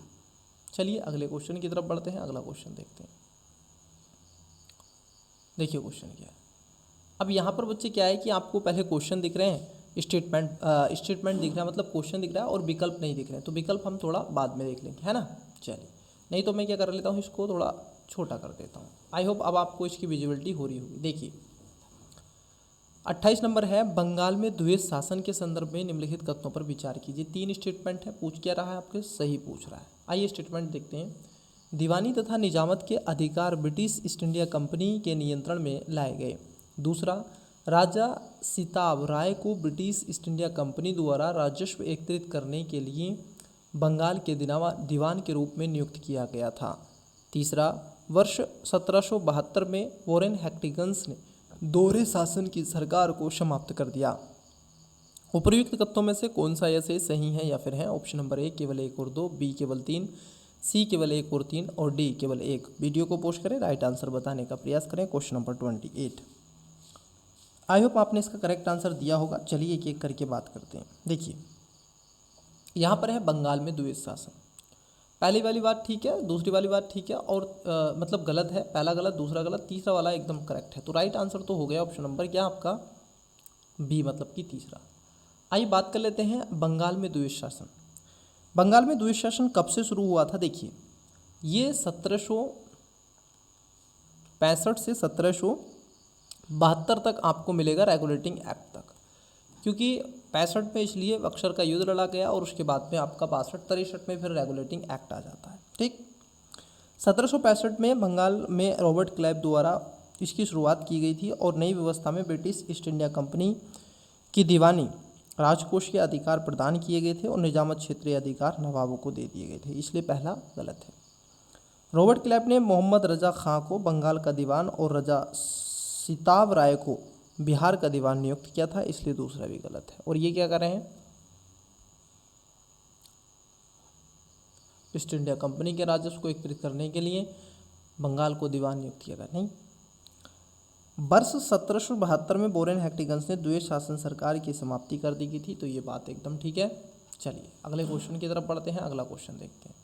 चलिए अगले क्वेश्चन की तरफ बढ़ते हैं। अगला क्वेश्चन देखते हैं। देखिए क्वेश्चन क्या है। अब यहाँ पर बच्चे क्या है कि आपको पहले क्वेश्चन दिख रहे हैं, स्टेटमेंट दिख रहा है, मतलब क्वेश्चन दिख रहा है, और विकल्प नहीं दिख रहे हैं। तो विकल्प हम थोड़ा बाद में देख लेंगे, है ना। चलिए, नहीं तो मैं क्या कर लेता हूँ, इसको थोड़ा छोटा कर देता हूँ। आई होप अब आपको इसकी विजिबिलिटी हो रही होगी। देखिए 28 नंबर है, बंगाल में द्वैत शासन के संदर्भ में निम्नलिखित कथनों पर विचार कीजिए। 3 स्टेटमेंट है, पूछ क्या रहा है आपके, सही पूछ रहा है। आइए स्टेटमेंट देखते हैं। दीवानी तथा निजामत के अधिकार ब्रिटिश ईस्ट इंडिया कंपनी के नियंत्रण में लाए गए। दूसरा, राजा सिताब राय को ब्रिटिश ईस्ट इंडिया कंपनी द्वारा राजस्व एकत्रित करने के लिए बंगाल के दीवान के रूप में नियुक्त किया गया था। तीसरा, वर्ष 1772 में वॉरेन हेस्टिंग्स ने दोहरे शासन की सरकार को समाप्त कर दिया। उपर्युक्त कथनों में से कौन सा ऐसे सही है या फिर है? ऑप्शन नंबर ए केवल एक और दो, बी केवल तीन, सी केवल एक और तीन, और डी केवल एक। वीडियो को पोस्ट करें, राइट आंसर बताने का प्रयास करें। Question number 28। आई होप आपने इसका करेक्ट आंसर दिया होगा। चलिए एक एक करके बात करते हैं। देखिए यहाँ पर है बंगाल में द्वैत शासन। पहली वाली बात ठीक है, दूसरी वाली बात ठीक है, और मतलब गलत है। पहला गलत, दूसरा गलत, तीसरा वाला एकदम करेक्ट है। तो राइट आंसर तो हो गया ऑप्शन नंबर क्या आपका, बी, मतलब कि तीसरा। आइए बात कर लेते हैं बंगाल में द्वैत शासन। बंगाल में द्वैत शासन कब से शुरू हुआ था? देखिए ये 1765 से 1772 तक आपको मिलेगा रेगुलेटिंग एक्ट तक, क्योंकि 65 में इसलिए अक्षर का युद्ध लड़ा गया और उसके बाद में आपका 62-63 में फिर रेगुलेटिंग एक्ट आ जाता है। ठीक, 1765 में बंगाल में रॉबर्ट क्लाइव द्वारा इसकी शुरुआत की गई थी और नई व्यवस्था में ब्रिटिश ईस्ट इंडिया कंपनी की दीवानी राजकोष के अधिकार प्रदान किए गए थे और निजामत क्षेत्रीय अधिकार नवाबों को दे दिए गए थे, इसलिए पहला गलत है। रॉबर्ट क्लाइव ने मोहम्मद रजा खां को बंगाल का दीवान और रजा सिताब राय को बिहार का दीवान नियुक्त किया था, इसलिए दूसरा भी गलत है। और ये क्या कर रहे हैं, ईस्ट इंडिया कंपनी के राजस्व को एकत्रित करने के लिए बंगाल को दीवान नियुक्त किया गया नहीं। वर्ष 1772 में बोरेन हेक्टिगन्स ने द्वैत शासन सरकार की समाप्ति कर दी गई थी, तो ये बात एकदम ठीक है। चलिए अगले क्वेश्चन की तरफ बढ़ते हैं। अगला क्वेश्चन देखते हैं।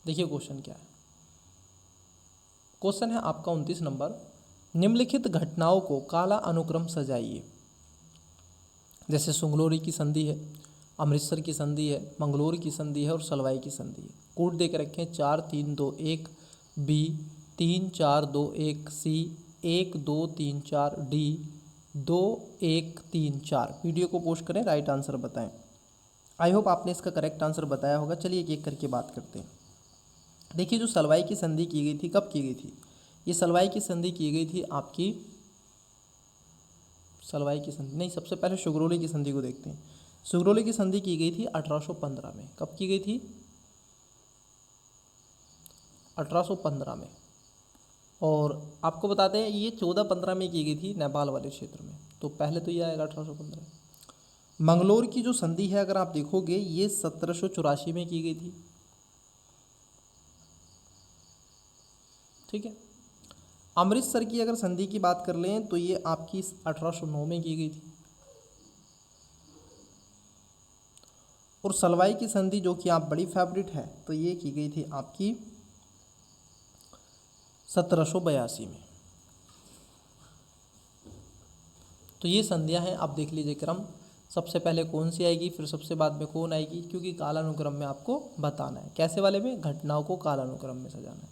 देखिए क्वेश्चन क्या है। क्वेश्चन है आपका 29 नंबर, निम्नलिखित घटनाओं को काला अनुक्रम सजाइए। जैसे सुंगलोरी की संधि है, अमृतसर की संधि है, मंगलोर की संधि है और सलवाई की संधि है। कोड दे के रखें 4 3 2 1 बी, 3 4 2 1 सी, 1 2 3 4 डी, 2 1 3 4। वीडियो को पोस्ट करें, राइट आंसर बताएं। आई होप आपने इसका करेक्ट आंसर बताया होगा। चलिए एक एक करके बात करते हैं। देखिए जो सलवाई की संधि की गई थी, कब की गई थी? ये सलवाई की संधि की गई थी आपकी, सलवाई की संधि नहीं, सबसे पहले सुगरोली की संधि को देखते हैं। सुगरोली की संधि की गई थी 1815 में। कब की गई थी? 1815 में। और आपको बताते हैं ये 1415 में की गई थी नेपाल वाले क्षेत्र में, तो पहले तो ये आएगा 1815। मंगलोर की जो संधि है अगर आप देखोगे ये 1784 में की गई थी। ठीक है। अमृतसर की अगर संधि की बात कर लें तो ये आपकी 1809 में की गई थी। और सलवाई की संधि जो कि आप बड़ी फेवरेट है, तो ये की गई थी आपकी 1782 में। तो ये संधियां हैं, आप देख लीजिए क्रम, सबसे पहले कौन सी आएगी फिर सबसे बाद में कौन आएगी, क्योंकि कालानुक्रम में आपको बताना है। कैसे वाले में? घटनाओं को कालानुक्रम में सजाना है।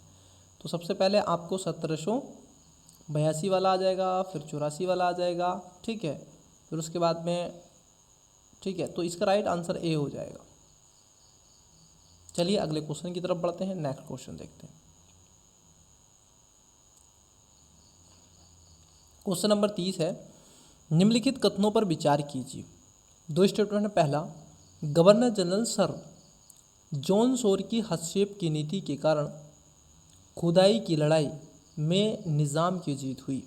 तो सबसे पहले आपको 1782 वाला आ जाएगा, फिर 84 वाला आ जाएगा। ठीक है, फिर उसके बाद में, ठीक है, तो इसका राइट आंसर ए हो जाएगा। चलिए अगले क्वेश्चन की तरफ बढ़ते हैं। नेक्स्ट क्वेश्चन देखते हैं। क्वेश्चन नंबर 30 है, निम्नलिखित कथनों पर विचार कीजिए। दो स्टेटमेंट है। पहला, governor general sir John Shore की हस्तक्षेप की नीति के कारण खुदाई की लड़ाई में निज़ाम की जीत हुई।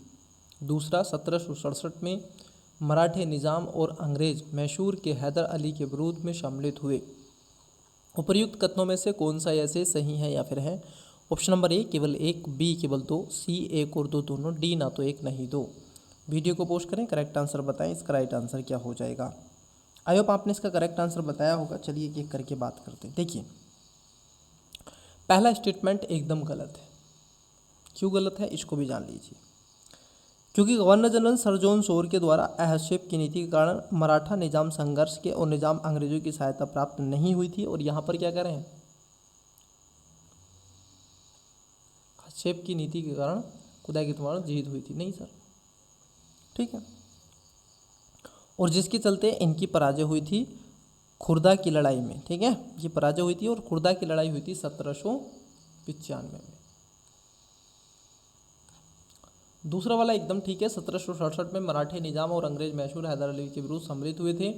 दूसरा, 1767 में मराठे निज़ाम और अंग्रेज मैसूर के हैदर अली के विरोध में सम्मिलित हुए। उपर्युक्त कथनों में से कौन सा ऐसे सही है या फिर है? ऑप्शन नंबर ए केवल 1, बी केवल 2, सी 1 और 2 दोनों, डी ना तो 1 ना ही 2। वीडियो को पोस्ट करें, करेक्ट आंसर बताएं। इसका राइट आंसर क्या हो जाएगा? आई होप आपने इसका करेक्ट आंसर बताया होगा। चलिए एक एक करके बात करते हैं। देखिए पहला स्टेटमेंट एकदम गलत है। क्यों गलत है इसको भी जान लीजिए। क्योंकि governor general sir John Shore के द्वारा हस्तक्षेप की नीति के कारण मराठा निजाम संघर्ष के और निजाम अंग्रेजों की सहायता प्राप्त नहीं हुई थी। और यहाँ पर क्या कह रहे हैं? हस्तक्षेप की नीति के कारण खुदाई के द्वारा जीत हुई थी। नहीं सर, ठीक है। और जिसके चलते इनकी पराजय हुई थी खुर्दा की लड़ाई में। ठीक है, ये पराजय हुई थी और खुर्दा की लड़ाई हुई थी 1795 में। दूसरा वाला एकदम ठीक है, 1767 में मराठे निजाम और अंग्रेज मैसूर हैदर अली के विरुद्ध सम्मिलित हुए थे।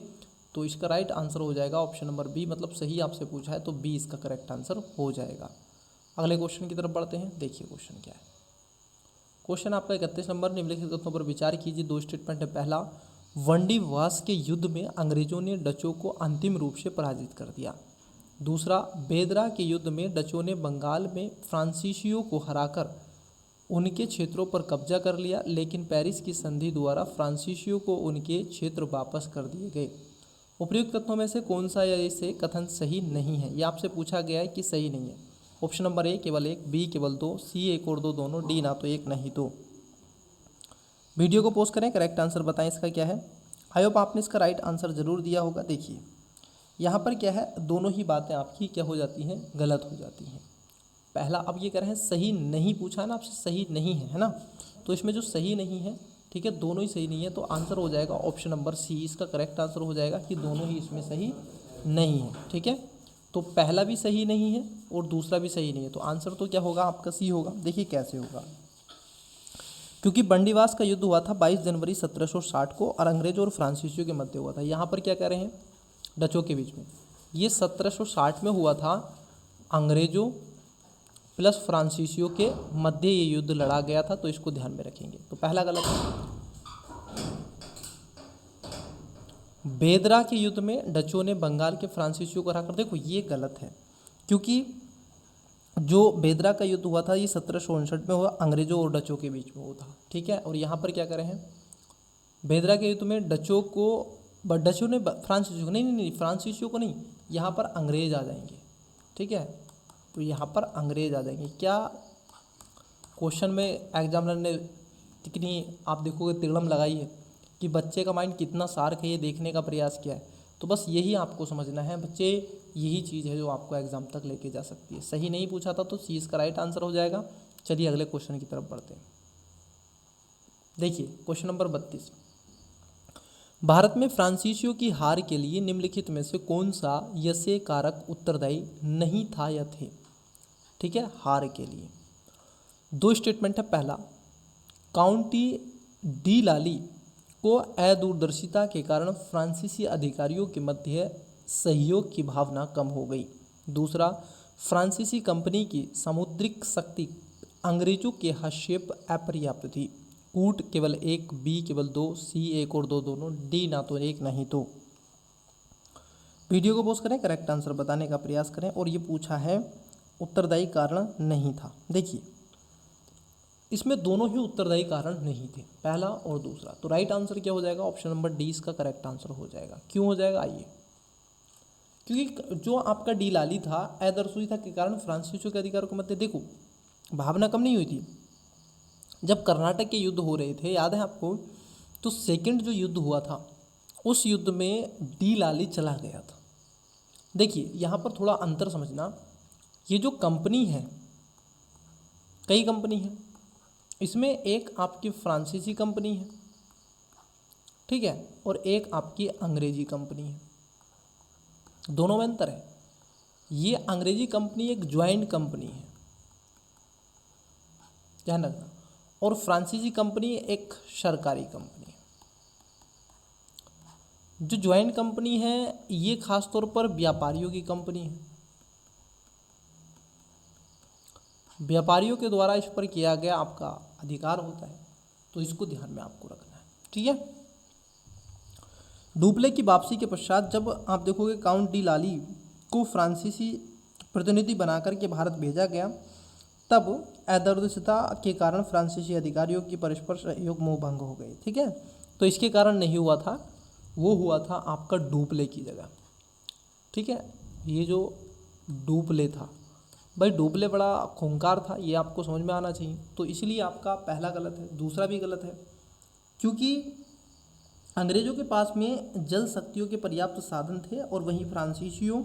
तो इसका राइट आंसर हो जाएगा ऑप्शन नंबर बी, मतलब सही आपसे पूछा है तो बी इसका करेक्ट आंसर हो जाएगा। अगले क्वेश्चन की तरफ बढ़ते हैं। देखिए क्वेश्चन क्या है। क्वेश्चन आपका 31 नंबर, निम्नलिखित कथनों पर विचार कीजिए। दो स्टेटमेंट है। पहला, वंडीवास के युद्ध में अंग्रेजों ने डचों को अंतिम रूप से पराजित कर दिया। दूसरा, बेदरा के युद्ध में डचों ने बंगाल में फ्रांसीसियों को हराकर उनके क्षेत्रों पर कब्जा कर लिया, लेकिन पेरिस की संधि द्वारा फ्रांसीसियों को उनके क्षेत्र वापस कर दिए गए। उपयुक्त कथनों में से कौन सा ऐसे कथन सही नहीं है? ये आपसे पूछा गया है कि सही नहीं है। ऑप्शन नंबर ए केवल 1, बी केवल 2, सी 1 और 2 दोनों, डी ना तो 1 नहीं 2। वीडियो को पोस्ट करें, करेक्ट आंसर बताएं इसका क्या है। आई होप आपने इसका राइट आंसर जरूर दिया होगा। देखिए यहाँ पर क्या है, दोनों ही बातें आपकी क्या हो जाती हैं, गलत हो जाती हैं। पहला अब ये कह रहे हैं सही नहीं पूछा है ना आपसे, सही नहीं है ना, तो इसमें जो सही नहीं है, ठीक है, दोनों ही सही नहीं है, तो आंसर हो जाएगा ऑप्शन नंबर सी, इसका करेक्ट आंसर हो जाएगा कि दोनों ही इसमें सही नहीं है। ठीक है, तो पहला भी सही नहीं है और दूसरा भी सही नहीं है, तो आंसर तो क्या होगा आपका, सी होगा। देखिए कैसे होगा, क्योंकि बंडीवास का युद्ध हुआ था 22 जनवरी 1760 को और अंग्रेजों और फ्रांसीसियों के मध्य हुआ था। यहाँ पर क्या कह रहे हैं, डचों के बीच में, ये 1760 में हुआ था, अंग्रेजों प्लस फ्रांसीसियों के मध्य ये युद्ध लड़ा गया था, तो इसको ध्यान में रखेंगे। तो पहला गलत है। बेदरा के युद्ध में डचों ने बंगाल के फ्रांसीसियों को हराकर, देखो ये गलत है, क्योंकि जो बेदरा का युद्ध हुआ था ये 1759 में हुआ, अंग्रेजों और डचों के बीच में हुआ था। ठीक है, और यहाँ पर क्या कर रहे हैं, बेदरा के युद्ध में डचों ने फ्रांसीसियों को नहीं, फ्रांसीसियों को नहीं, यहाँ पर अंग्रेज आ जाएंगे। ठीक है, तो यहाँ पर अंग्रेज आ जाएंगे। क्या क्वेश्चन में एग्जामिनर ने कितनी आप देखोगे तिड़म लगाई है कि बच्चे का माइंड कितना शार्प है, ये देखने का प्रयास किया है। तो बस यही आपको समझना है बच्चे, यही चीज़ है जो आपको एग्जाम तक लेके जा सकती है। सही नहीं पूछा था तो सी इसका राइट आंसर हो जाएगा। चलिए अगले क्वेश्चन की तरफ बढ़ते हैं। देखिए क्वेश्चन नंबर 32, भारत में फ्रांसीसियों की हार के लिए निम्नलिखित में से कौन सा यसे कारक उत्तरदायी नहीं था या थे। ठीक है, हार के लिए दो स्टेटमेंट है। पहला, काउंटी डी लाली को अदूरदर्शिता के कारण फ्रांसीसी अधिकारियों के मध्य सहयोग की भावना कम हो गई। दूसरा, फ्रांसीसी कंपनी की समुद्रिक शक्ति अंग्रेजों के हस्तक्षेप अपर्याप्त थी। कूट केवल एक, बी केवल दो, सी एक और दो दोनों, डी ना तो एक नहीं तो। वीडियो को पॉज करें, करेक्ट आंसर बताने का प्रयास करें। और ये पूछा है उत्तरदायी कारण नहीं था। देखिए इसमें दोनों ही उत्तरदायी कारण नहीं थे, पहला और दूसरा, तो राइट आंसर क्या हो जाएगा, ऑप्शन नंबर डी इसका करेक्ट आंसर हो जाएगा। क्यों हो जाएगा, आइए, क्योंकि जो आपका डी लाली था अदूरदर्शिता के कारण फ्रांसीसियों के अधिकारों के मध्य देखो भावना कम नहीं हुई थी। जब कर्नाटक के युद्ध हो रहे थे, याद है आपको, तो सेकंड जो युद्ध हुआ था उस युद्ध में डी लाली चला गया था। देखिए यहाँ पर थोड़ा अंतर समझना, ये जो कंपनी है, कई कंपनी है, इसमें एक आपकी फ्रांसीसी कंपनी है, ठीक है, और एक आपकी अंग्रेजी कंपनी है, दोनों में अंतर है। ये अंग्रेजी कंपनी एक ज्वाइंट कंपनी है, ध्यान रखना, और फ्रांसीसी कंपनी एक सरकारी कंपनी है। जो ज्वाइंट कंपनी है ये खास तौर पर व्यापारियों की कंपनी है, व्यापारियों के द्वारा इस पर किया गया आपका अधिकार होता है, तो इसको ध्यान में आपको रखना है। ठीक है, डुप्ले की वापसी के पश्चात जब आप देखोगे काउंट डी लाली को फ्रांसीसी प्रतिनिधि बनाकर के भारत भेजा गया, तब अदूरदर्शिता के कारण फ्रांसीसी अधिकारियों की परस्पर सहयोग मोह भंग हो गए। ठीक है, तो इसके कारण नहीं हुआ था, वो हुआ था आपका डुप्ले की जगह। ठीक है, ये जो डुप्ले था भाई, डुप्ले बड़ा खूंखार था, ये आपको समझ में आना चाहिए। तो इसलिए आपका पहला गलत है, दूसरा भी गलत है, क्योंकि अंग्रेजों के पास में जल शक्तियों के पर्याप्त साधन थे और वहीं फ्रांसीसियों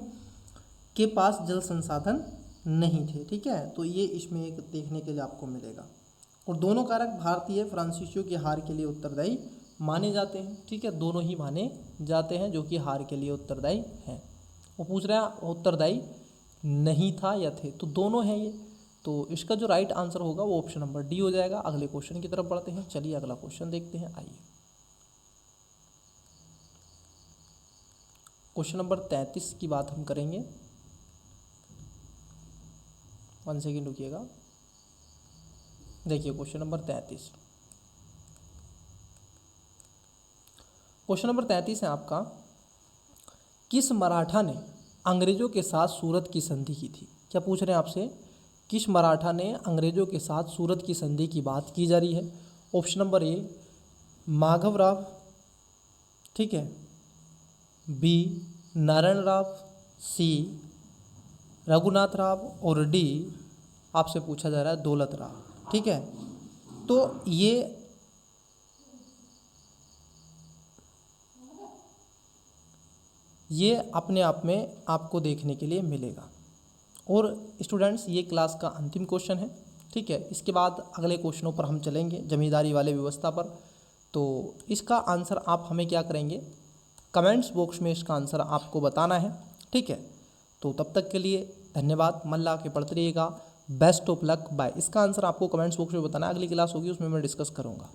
के पास जल संसाधन नहीं थे। ठीक है, तो ये इसमें एक देखने के लिए आपको मिलेगा। और दोनों कारक भारतीय फ्रांसीसियों की हार के लिए उत्तरदायी माने जाते हैं। ठीक है, दोनों ही माने जाते हैं जो कि हार के लिए उत्तरदायी हैं। वो पूछ रहे हैं उत्तरदायी नहीं था या थे, तो दोनों हैं ये, तो इसका जो राइट आंसर होगा वो ऑप्शन नंबर डी हो जाएगा। अगले क्वेश्चन की तरफ बढ़ते हैं। चलिए अगला क्वेश्चन देखते हैं, आइए। क्वेश्चन नंबर 33 की बात हम करेंगे। 1 सेकेंड रुकिएगा। देखिए क्वेश्चन नंबर 33, क्वेश्चन नंबर 33 है आपका, किस मराठा ने अंग्रेजों के साथ सूरत की संधि की थी। क्या पूछ रहे हैं आपसे, किस मराठा ने अंग्रेजों के साथ सूरत की संधि की बात की जा रही है। Option number A Madhav Rao, ठीक है, बी नारायण राव, सी रघुनाथ राव, और डी आपसे पूछा जा रहा है दौलत राव। ठीक है, तो ये अपने आप में आपको देखने के लिए मिलेगा। और स्टूडेंट्स, ये क्लास का अंतिम क्वेश्चन है, ठीक है। इसके बाद अगले क्वेश्चनों पर हम चलेंगे, जमींदारी वाले व्यवस्था पर। तो इसका आंसर आप हमें क्या करेंगे, कमेंट्स बॉक्स में इसका आंसर आपको बताना है, ठीक है। तो तब तक के लिए धन्यवाद, मन ला के पढ़ते रहिएगा। Best of luck, bye. इसका आंसर आपको कमेंट्स बॉक्स में बताना है, अगली क्लास होगी उसमें मैं डिस्कस करूँगा।